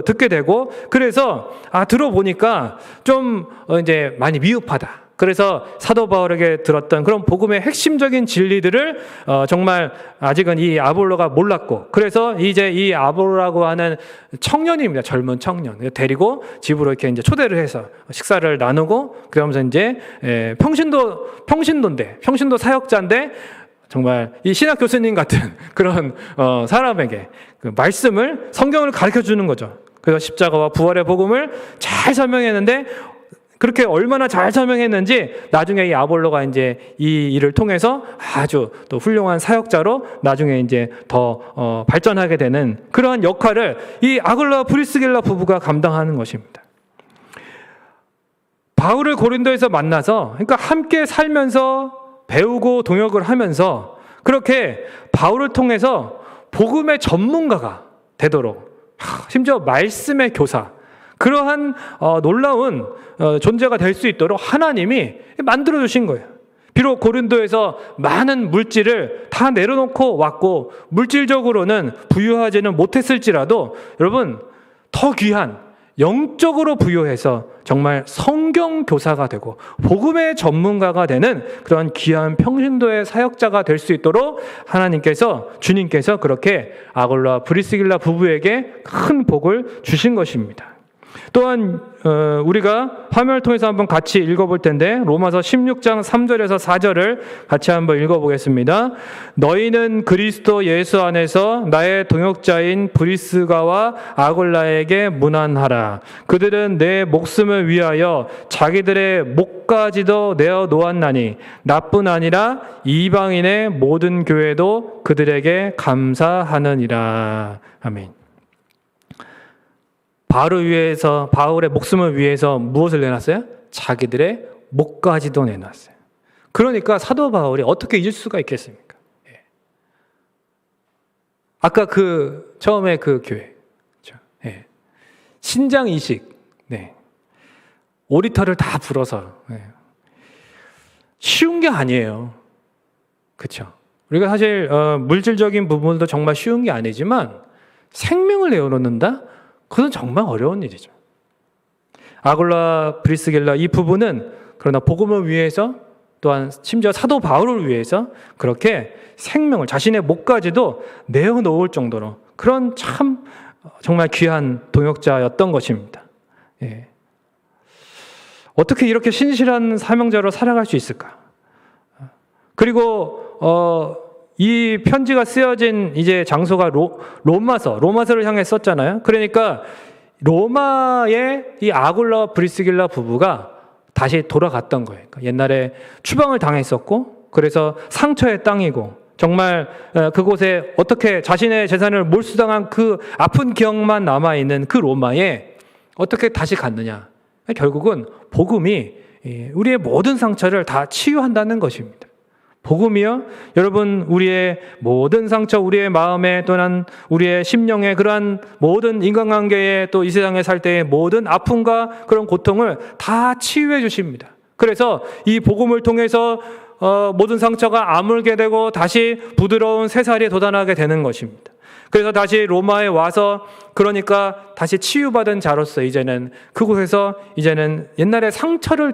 듣게 되고 그래서 들어보니까 좀 이제 많이 미흡하다. 그래서 사도 바울에게 들었던 그런 복음의 핵심적인 진리들을 정말 아직은 이 아볼로가 몰랐고, 그래서 이제 이 아볼로라고 하는 청년입니다. 젊은 청년 데리고 집으로 이렇게 이제 초대를 해서 식사를 나누고, 그러면서 이제 평신도 사역자인데 정말 이 신학 교수님 같은 그런 사람에게 그 말씀을, 성경을 가르쳐 주는 거죠. 그래서 십자가와 부활의 복음을 잘 설명했는데, 그렇게 얼마나 잘 설명했는지 나중에 이 아볼로가 이제 이 일을 통해서 아주 또 훌륭한 사역자로 나중에 이제 더 발전하게 되는 그러한 역할을 이 아굴라 브리스길라 부부가 감당하는 것입니다. 바울을 고린도에서 만나서, 그러니까 함께 살면서 배우고 동역을 하면서 그렇게 바울을 통해서 복음의 전문가가 되도록, 심지어 말씀의 교사, 그러한 놀라운 존재가 될 수 있도록 하나님이 만들어 주신 거예요. 비록 고린도에서 많은 물질을 다 내려놓고 왔고 물질적으로는 부유하지는 못했을지라도, 여러분, 더 귀한 영적으로 부여해서 정말 성경 교사가 되고 복음의 전문가가 되는 그런 귀한 평신도의 사역자가 될 수 있도록 주님께서 그렇게 아굴라 브리스길라 부부에게 큰 복을 주신 것입니다. 또한 우리가 화면을 통해서 한번 같이 읽어볼 텐데, 로마서 16장 3절에서 4절을 같이 한번 읽어보겠습니다. 너희는 그리스도 예수 안에서 나의 동역자인 브리스가와 아굴라에게 문안하라. 그들은 내 목숨을 위하여 자기들의 목까지도 내어 놓았나니 나뿐 아니라 이방인의 모든 교회도 그들에게 감사하느니라. 아멘. 바울의 목숨을 위해서 무엇을 내놨어요? 자기들의 목까지도 내놨어요. 그러니까 사도 바울이 어떻게 잊을 수가 있겠습니까? 예. 아까 처음에 그 교회, 그렇죠? 예. 신장 이식, 네. 오리털을 다 불어서, 예. 쉬운 게 아니에요. 그렇죠? 우리가 사실 물질적인 부분도 정말 쉬운 게 아니지만 생명을 내어놓는다? 그건 정말 어려운 일이죠. 아굴라 브리스길라 이 부부는 그러나 복음을 위해서, 또한 심지어 사도 바울을 위해서 그렇게 생명을, 자신의 목까지도 내어놓을 정도로 그런 참 정말 귀한 동역자였던 것입니다. 예. 어떻게 이렇게 신실한 사명자로 살아갈 수 있을까? 그리고 이 편지가 쓰여진 이제 장소가 로마서를 향해 썼잖아요. 그러니까 로마의 이 아굴라 브리스길라 부부가 다시 돌아갔던 거예요. 그러니까 옛날에 추방을 당했었고, 그래서 상처의 땅이고, 정말 그곳에 어떻게 자신의 재산을 몰수당한 그 아픈 기억만 남아있는 그 로마에 어떻게 다시 갔느냐. 결국은 복음이 우리의 모든 상처를 다 치유한다는 것입니다. 복음이요, 여러분, 우리의 모든 상처, 우리의 마음에 또는 우리의 심령에 그러한 모든 인간관계에, 또 이 세상에 살 때의 모든 아픔과 그런 고통을 다 치유해 주십니다. 그래서 이 복음을 통해서 모든 상처가 아물게 되고 다시 부드러운 새살이 돋아나게 되는 것입니다. 그래서 다시 로마에 와서, 그러니까 다시 치유받은 자로서 이제는 그곳에서 이제는 옛날의 상처를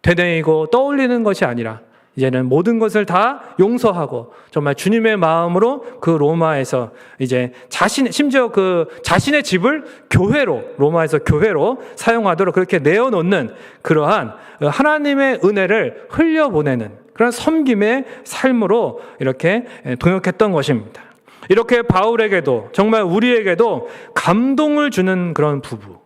되뇌이고 떠올리는 것이 아니라 이제는 모든 것을 다 용서하고 정말 주님의 마음으로 그 로마에서 이제 심지어 자신의 집을 로마에서 교회로 사용하도록 그렇게 내어놓는 그러한 하나님의 은혜를 흘려보내는 그런 섬김의 삶으로 이렇게 동역했던 것입니다. 이렇게 바울에게도, 정말 우리에게도 감동을 주는 그런 부부,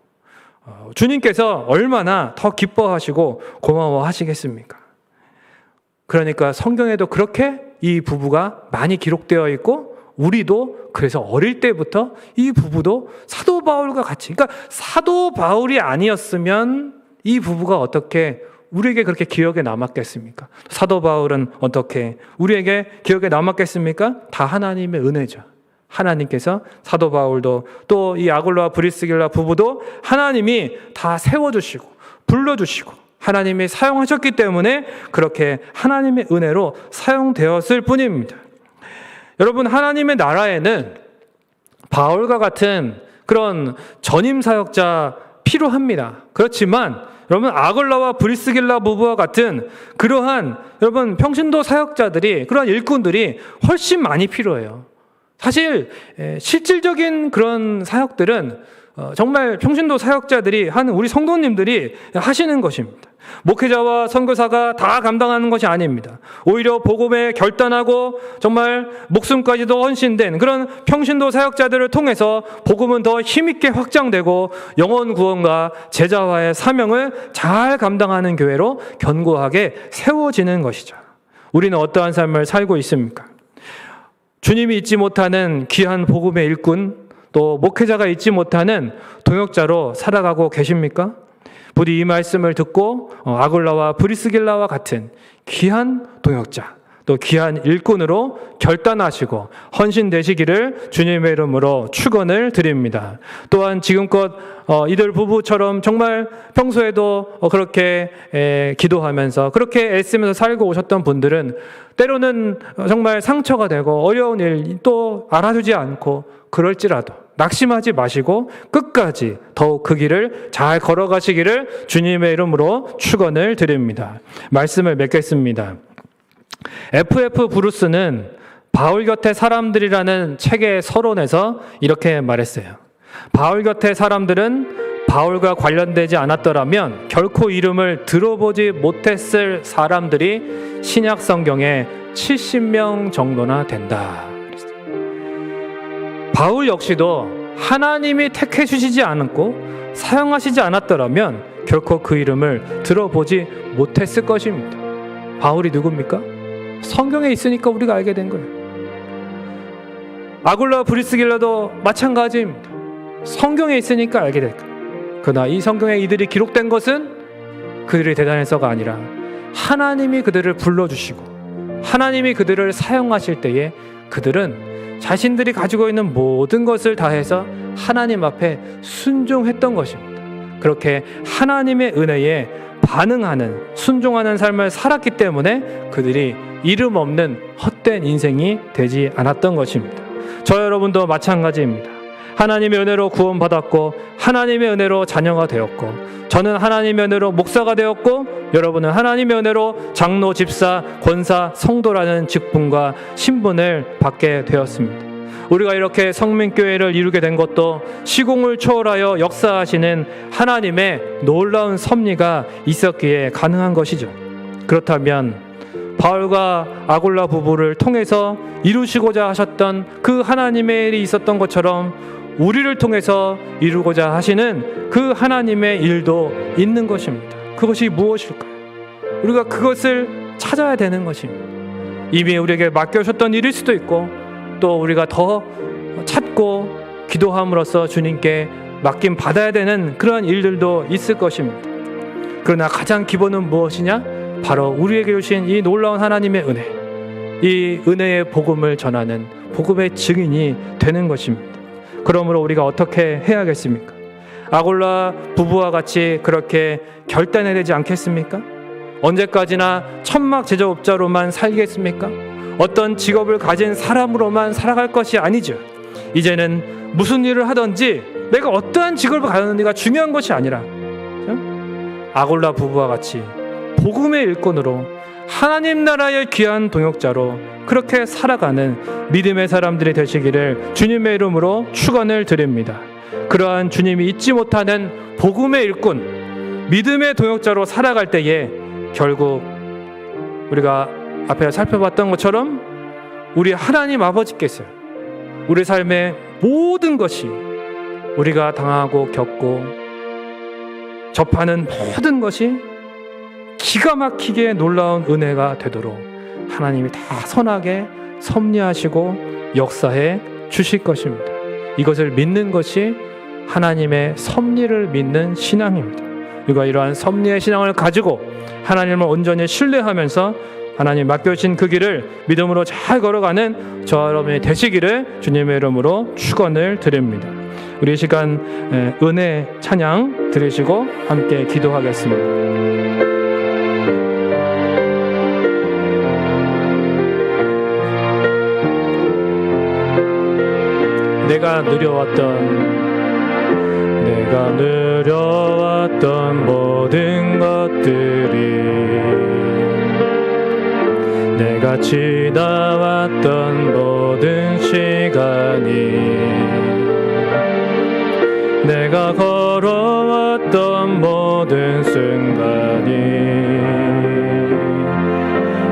주님께서 얼마나 더 기뻐하시고 고마워하시겠습니까? 그러니까 성경에도 그렇게 이 부부가 많이 기록되어 있고, 우리도 그래서 어릴 때부터 이 부부도 사도 바울과 같이, 그러니까 사도 바울이 아니었으면 이 부부가 어떻게 우리에게 그렇게 기억에 남았겠습니까? 사도 바울은 어떻게 우리에게 기억에 남았겠습니까? 다 하나님의 은혜죠. 하나님께서 사도 바울도, 또 이 아굴라 브리스길라 부부도 하나님이 다 세워주시고 불러주시고 하나님이 사용하셨기 때문에 그렇게 하나님의 은혜로 사용되었을 뿐입니다. 여러분, 하나님의 나라에는 바울과 같은 그런 전임 사역자 필요합니다. 그렇지만 여러분 아굴라와 브리스길라 부부와 같은 그러한 여러분 평신도 사역자들이, 그러한 일꾼들이 훨씬 많이 필요해요. 사실 실질적인 그런 사역들은 정말 평신도 사역자들이 하는, 우리 성도님들이 하시는 것입니다. 목회자와 선교사가 다 감당하는 것이 아닙니다. 오히려 복음에 결단하고 정말 목숨까지도 헌신된 그런 평신도 사역자들을 통해서 복음은 더 힘있게 확장되고 영혼 구원과 제자화의 사명을 잘 감당하는 교회로 견고하게 세워지는 것이죠. 우리는 어떠한 삶을 살고 있습니까? 주님이 잊지 못하는 귀한 복음의 일꾼, 또 목회자가 잊지 못하는 동역자로 살아가고 계십니까? 부디 이 말씀을 듣고 아굴라와 브리스길라와 같은 귀한 동역자, 또 귀한 일꾼으로 결단하시고 헌신되시기를 주님의 이름으로 축원을 드립니다. 또한 지금껏 이들 부부처럼 정말 평소에도 그렇게 기도하면서 그렇게 애쓰면서 살고 오셨던 분들은 때로는 정말 상처가 되고 어려운 일 또 알아주지 않고 그럴지라도 낙심하지 마시고 끝까지 더욱 그 길을 잘 걸어가시기를 주님의 이름으로 축원을 드립니다. 말씀을 맺겠습니다. F.F. 브루스는 바울 곁의 사람들이라는 책의 서론에서 이렇게 말했어요. 바울 곁의 사람들은 바울과 관련되지 않았더라면 결코 이름을 들어보지 못했을 사람들이 신약 성경에 70명 정도나 된다. 바울 역시도 하나님이 택해 주시지 않았고 사용하시지 않았더라면 결코 그 이름을 들어보지 못했을 것입니다. 바울이 누굽니까? 성경에 있으니까 우리가 알게 된 거예요. 아굴라 브리스길라도 마찬가지입니다. 성경에 있으니까 알게 될 거예요. 그러나 이 성경에 이들이 기록된 것은 그들이 대단해서가 아니라 하나님이 그들을 불러주시고 하나님이 그들을 사용하실 때에 그들은 자신들이 가지고 있는 모든 것을 다해서 하나님 앞에 순종했던 것입니다. 그렇게 하나님의 은혜에 반응하는, 순종하는 삶을 살았기 때문에 그들이 이름 없는 헛된 인생이 되지 않았던 것입니다. 저 여러분도 마찬가지입니다. 하나님의 은혜로 구원받았고 하나님의 은혜로 자녀가 되었고 저는 하나님의 은혜로 목사가 되었고 여러분은 하나님의 은혜로 장로, 집사, 권사, 성도라는 직분과 신분을 받게 되었습니다. 우리가 이렇게 성민교회를 이루게 된 것도 시공을 초월하여 역사하시는 하나님의 놀라운 섭리가 있었기에 가능한 것이죠. 그렇다면 바울과 아굴라 부부를 통해서 이루시고자 하셨던 그 하나님의 일이 있었던 것처럼 우리를 통해서 이루고자 하시는 그 하나님의 일도 있는 것입니다. 그것이 무엇일까요? 우리가 그것을 찾아야 되는 것입니다. 이미 우리에게 맡겨주셨던 일일 수도 있고 또 우리가 더 찾고 기도함으로써 주님께 맡김 받아야 되는 그런 일들도 있을 것입니다. 그러나 가장 기본은 무엇이냐? 바로 우리에게 주신 이 놀라운 하나님의 은혜, 이 은혜의 복음을 전하는 복음의 증인이 되는 것입니다. 그러므로 우리가 어떻게 해야겠습니까? 아굴라 부부와 같이 그렇게 결단해야 되지 않겠습니까? 언제까지나 천막 제조업자로만 살겠습니까? 어떤 직업을 가진 사람으로만 살아갈 것이 아니죠. 이제는 무슨 일을 하든지 내가 어떠한 직업을 가졌는지가 중요한 것이 아니라 아굴라 부부와 같이 복음의 일꾼으로 하나님 나라의 귀한 동역자로 그렇게 살아가는 믿음의 사람들이 되시기를 주님의 이름으로 축원을 드립니다. 그러한 주님이 잊지 못하는 복음의 일꾼, 믿음의 동역자로 살아갈 때에 결국 우리가 앞에 살펴봤던 것처럼 우리 하나님 아버지께서 우리 삶의 모든 것이 우리가 당하고 겪고 접하는 모든 것이 기가 막히게 놀라운 은혜가 되도록 하나님이 다 선하게 섭리하시고 역사해 주실 것입니다. 이것을 믿는 것이 하나님의 섭리를 믿는 신앙입니다. 우리가 이러한 섭리의 신앙을 가지고 하나님을 온전히 신뢰하면서 하나님 맡겨주신 그 길을 믿음으로 잘 걸어가는 저와 여러분이 되시기를 주님의 이름으로 축원을 드립니다. 우리 이 시간 은혜 찬양 들으시고 함께 기도하겠습니다. 내가 누려왔던 내가 누려왔던 모든 것들이, 내가 지나왔던 모든 시간이, 내가 걸어왔던 모든 순간이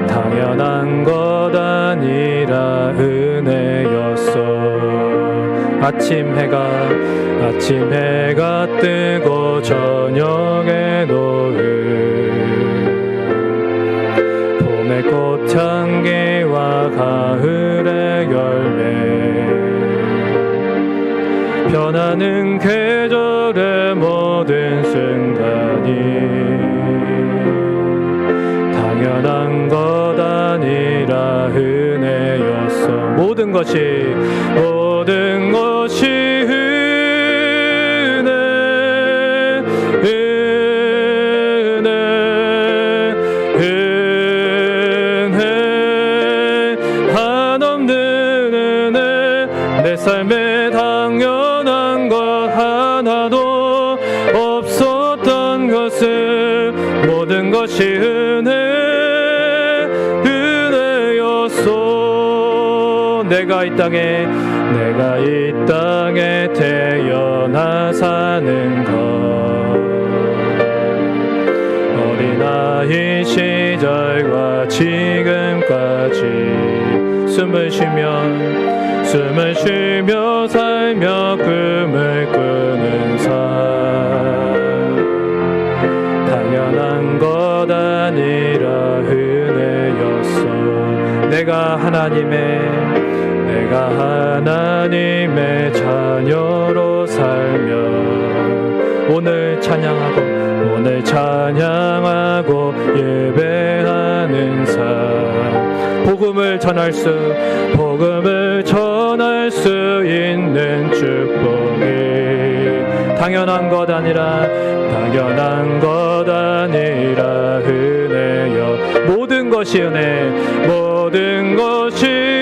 당연한 것 아니라 은혜였어. 아침 해가 뜨고 저녁에 노을, 봄의 꽃향기와 가을의 열매, 변하는 계절의 모든 순간이 당연한 것 아니라 은혜였어. 모든 것이 은혜, 한없는 은혜. 내 삶에 당연한 것 하나도 없었던 것을, 모든 것이 은혜였소. 내가 이 땅에 태어나 사는 것, 어린아이 시절과 지금까지 숨을 쉬며 살며 꿈을 꾸는 삶, 당연한 것 아니라 은혜였어. 내가 하나님의 자녀로 살며 오늘 찬양하고 예배하는 삶, 복음을 전할 수 있는 축복이 당연한 것 아니라 은혜여. 모든 것이 은혜, 모든 것이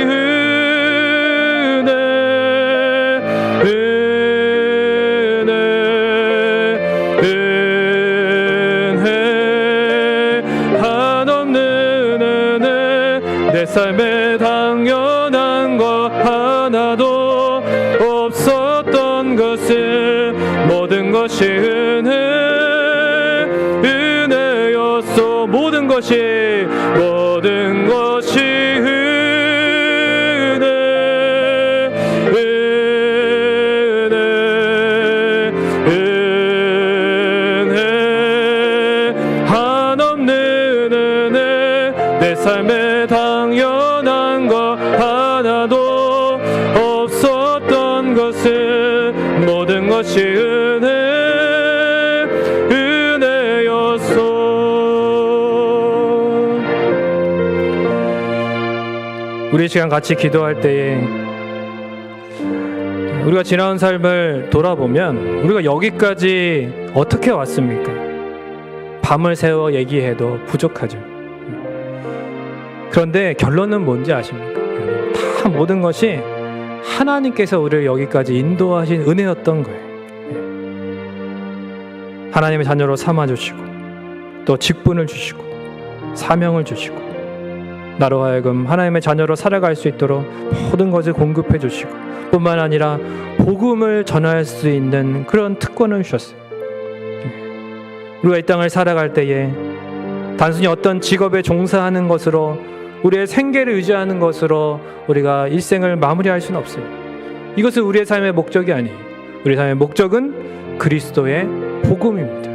내 삶에 당연한 것 하나도 없었던 것을, 모든 것이 은혜였소. 모든 것이 은혜, 한없는 은혜. 내 삶에 당연한 것 하나도 없었던 것을, 모든 것이 은혜였소. 우리 시간 같이 기도할 때에 우리가 지나온 삶을 돌아보면 우리가 여기까지 어떻게 왔습니까? 밤을 새워 얘기해도 부족하죠. 그런데 결론은 뭔지 아십니까? 다 모든 것이 하나님께서 우리를 여기까지 인도하신 은혜였던 거예요. 하나님의 자녀로 삼아주시고, 또 직분을 주시고, 사명을 주시고, 나로 하여금 하나님의 자녀로 살아갈 수 있도록 모든 것을 공급해 주시고, 뿐만 아니라 복음을 전할 수 있는 그런 특권을 주셨어요. 우리가 이 땅을 살아갈 때에 단순히 어떤 직업에 종사하는 것으로, 우리의 생계를 유지하는 것으로 우리가 일생을 마무리할 수는 없어요. 이것은 우리의 삶의 목적이 아니에요. 우리의 삶의 목적은 그리스도의 복음입니다.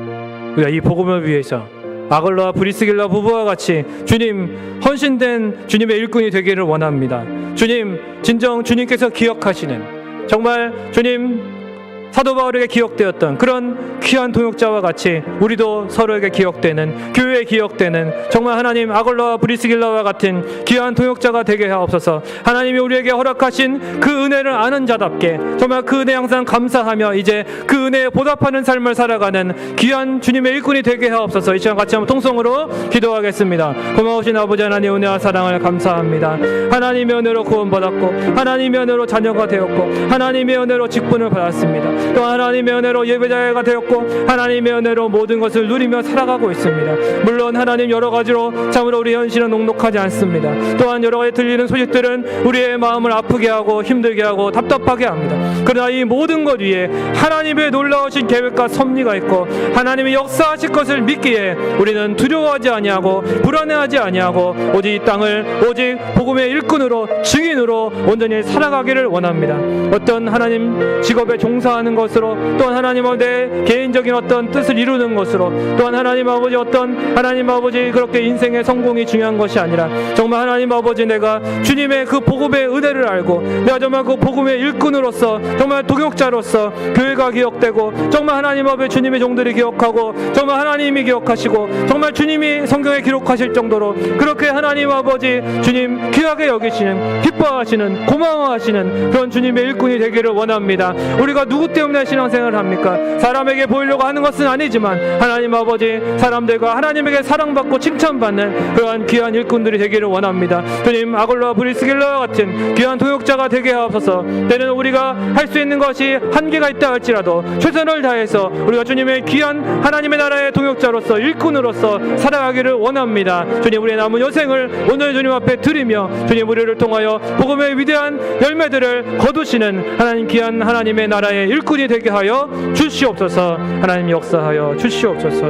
우리가 이 복음을 위해서 아글라와 브리스길라 부부와 같이 주님, 헌신된 주님의 일꾼이 되기를 원합니다. 주님, 진정 주님께서 기억하시는, 정말 주님 사도 바울에게 기억되었던 그런 귀한 동역자와 같이 우리도 서로에게 기억되는, 교회에 기억되는, 정말 하나님 아글라와 브리스길라와 같은 귀한 동역자가 되게 하옵소서. 하나님이 우리에게 허락하신 그 은혜를 아는 자답게 정말 그 은혜 항상 감사하며 이제 그 은혜에 보답하는 삶을 살아가는 귀한 주님의 일꾼이 되게 하옵소서. 이 시간 같이 한번 통성으로 기도하겠습니다. 고마우신 아버지 하나님, 은혜와 사랑을 감사합니다. 하나님의 은혜로 구원받았고, 하나님의 은혜로 자녀가 되었고, 하나님의 은혜로 직분을 받았습니다. 또 하나님의 은혜로 예배자가 되었고 하나님의 은혜로 모든 것을 누리며 살아가고 있습니다. 물론 하나님 여러 가지로 참으로 우리 현실은 녹록하지 않습니다. 또한 여러 가지 들리는 소식들은 우리의 마음을 아프게 하고 힘들게 하고 답답하게 합니다. 그러나 이 모든 것 위에 하나님의 놀라우신 계획과 섭리가 있고 하나님의 역사하실 것을 믿기에 우리는 두려워하지 아니하고 불안해하지 아니하고 오직 이 땅을 오직 복음의 일꾼으로 증인으로 온전히 살아가기를 원합니다. 어떤 하나님 직업에 종사하는 것으로 또한 하나님 내 개인적인 어떤 뜻을 이루는 것으로 또한 하나님 아버지 어떤 하나님 아버지 그렇게 인생의 성공이 중요한 것이 아니라 정말 하나님 아버지 내가 주님의 그 복음의 은혜를 알고 내가 정말 그 복음의 일꾼으로서 정말 동역자로서 교회가 기억되고 정말 하나님 아버지 주님의 종들이 기억하고 정말 하나님이 기억하시고 정말 주님이 성경에 기록하실 정도로 그렇게 하나님 아버지 주님 귀하게 여기시는 기뻐하시는 고마워하시는 그런 주님의 일꾼이 되기를 원합니다. 우리가 누구 때문에 신앙생활을 합니까? 사람에게 보이려고 하는 것은 아니지만 하나님 아버지 사람들과 하나님에게 사랑받고 칭찬받는 그러한 귀한 일꾼들이 되기를 원합니다. 주님 아골로와 브리스길라와 같은 귀한 동역자가 되게 하옵소서. 때는 우리가 할 수 있는 것이 한계가 있다 할지라도 최선을 다해서 우리가 주님의 귀한 하나님의 나라의 동역자로서 일꾼으로서 살아가기를 원합니다. 주님 우리의 남은 여생을 오늘 주님 앞에 드리며 주님 우리를 통하여 복음의 위대한 열매들을 거두시는 하나님 귀한 하나님의 나라의 일꾼이 되게 하여 주시옵소서. 하나님 역사하여 주시옵소서.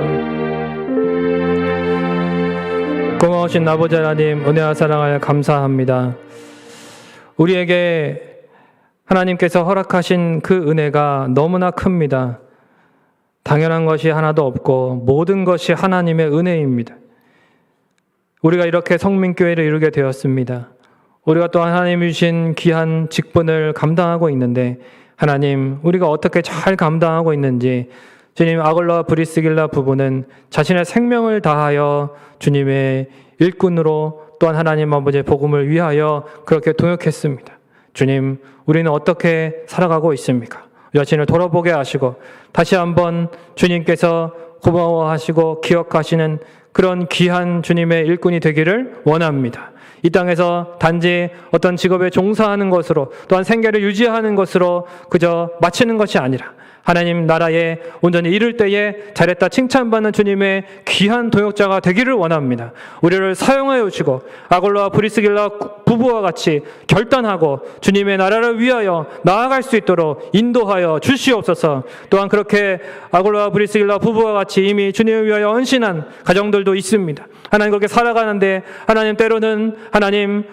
고마우신 아버지 하나님 은혜와 사랑하여 감사합니다. 우리에게 하나님께서 허락하신 그 은혜가 너무나 큽니다. 당연한 것이 하나도 없고 모든 것이 하나님의 은혜입니다. 우리가 이렇게 성민교회를 이루게 되었습니다. 우리가 또 하나님이 주신 귀한 직분을 감당하고 있는데 하나님 우리가 어떻게 잘 감당하고 있는지 주님 아골로와 브리스길라 부부는 자신의 생명을 다하여 주님의 일꾼으로 또한 하나님 아버지의 복음을 위하여 그렇게 동역했습니다. 주님 우리는 어떻게 살아가고 있습니까? 자신을 돌아보게 하시고 다시 한번 주님께서 고마워하시고 기억하시는 그런 귀한 주님의 일꾼이 되기를 원합니다. 이 땅에서 단지 어떤 직업에 종사하는 것으로 또한 생계를 유지하는 것으로 그저 마치는 것이 아니라 하나님 나라에 온전히 이룰 때에 잘했다 칭찬받는 주님의 귀한 동역자가 되기를 원합니다. 우리를 사용하여 주시고 아골로와 브리스길라 부부와 같이 결단하고 주님의 나라를 위하여 나아갈 수 있도록 인도하여 주시옵소서. 또한 그렇게 아골로와 브리스길라 부부와 같이 이미 주님을 위하여 헌신한 가정들도 있습니다. 하나님 그렇게 살아가는데 하나님 때로는 하나님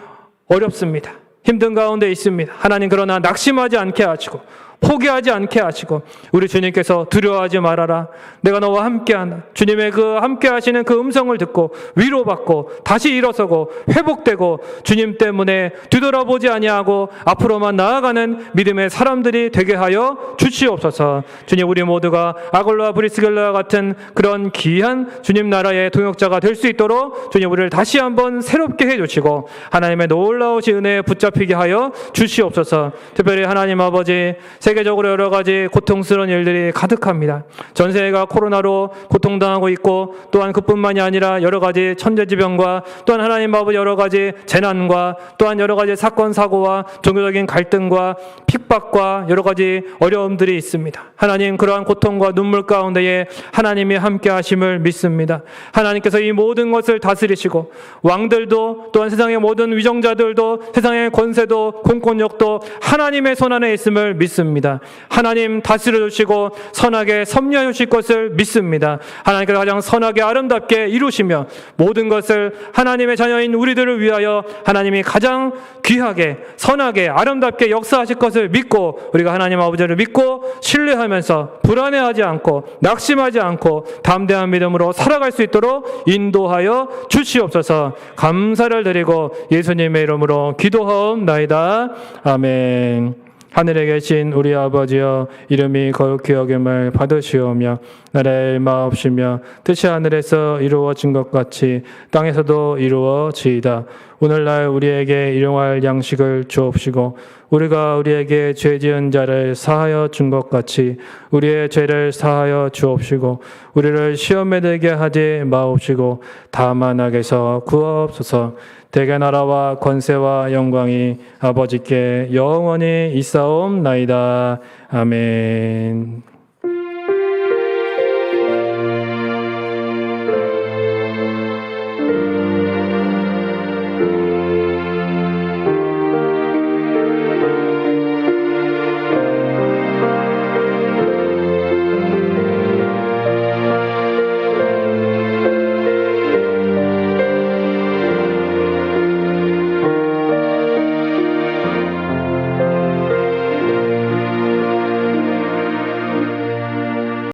어렵습니다. 힘든 가운데 있습니다. 하나님 그러나 낙심하지 않게 하시고 포기하지 않게 하시고 우리 주님께서 두려워하지 말아라. 내가 너와 함께한다. 주님의 그 함께하시는 그 음성을 듣고 위로받고 다시 일어서고 회복되고 주님 때문에 뒤돌아보지 아니하고 앞으로만 나아가는 믿음의 사람들이 되게 하여 주시옵소서. 주님 우리 모두가 아골로와 브리스길라와 같은 그런 귀한 주님 나라의 동역자가 될 수 있도록 주님 우리를 다시 한번 새롭게 해주시고 하나님의 놀라우신 은혜에 붙잡히게 하여 주시옵소서. 특별히 하나님 아버지 세계적으로 여러 가지 고통스러운 일들이 가득합니다. 전 세계가 코로나로 고통당하고 있고 또한 그뿐만이 아니라 여러 가지 천재지변과 또한 하나님 아버지 여러 가지 재난과 또한 여러 가지 사건 사고와 종교적인 갈등과 핍박과 여러 가지 어려움들이 있습니다. 하나님 그러한 고통과 눈물 가운데에 하나님이 함께 하심을 믿습니다. 하나님께서 이 모든 것을 다스리시고 왕들도 또한 세상의 모든 위정자들도 세상의 권세도 공권력도 하나님의 손 안에 있음을 믿습니다. 하나님 다스려 주시고 선하게 섭리하여 주실 것을 믿습니다. 하나님께서 가장 선하게 아름답게 이루시며 모든 것을 하나님의 자녀인 우리들을 위하여 하나님이 가장 귀하게 선하게 아름답게 역사하실 것을 믿고 우리가 하나님 아버지를 믿고 신뢰하면서 불안해하지 않고 낙심하지 않고 담대한 믿음으로 살아갈 수 있도록 인도하여 주시옵소서. 감사를 드리고 예수님의 이름으로 기도하옵나이다. 아멘. 하늘에 계신 우리 아버지여 이름이 거룩히 여김을 받으시오며 나라의 마옵시며 뜻이 하늘에서 이루어진 것 같이 땅에서도 이루어지이다. 오늘날 우리에게 일용할 양식을 주옵시고 우리가 우리에게 죄 지은 자를 사하여 준 것 같이 우리의 죄를 사하여 주옵시고 우리를 시험에 들게 하지 마옵시고 다만 악에서 구하옵소서. 대개 나라와 권세와 영광이 아버지께 영원히 있사옵나이다. 아멘.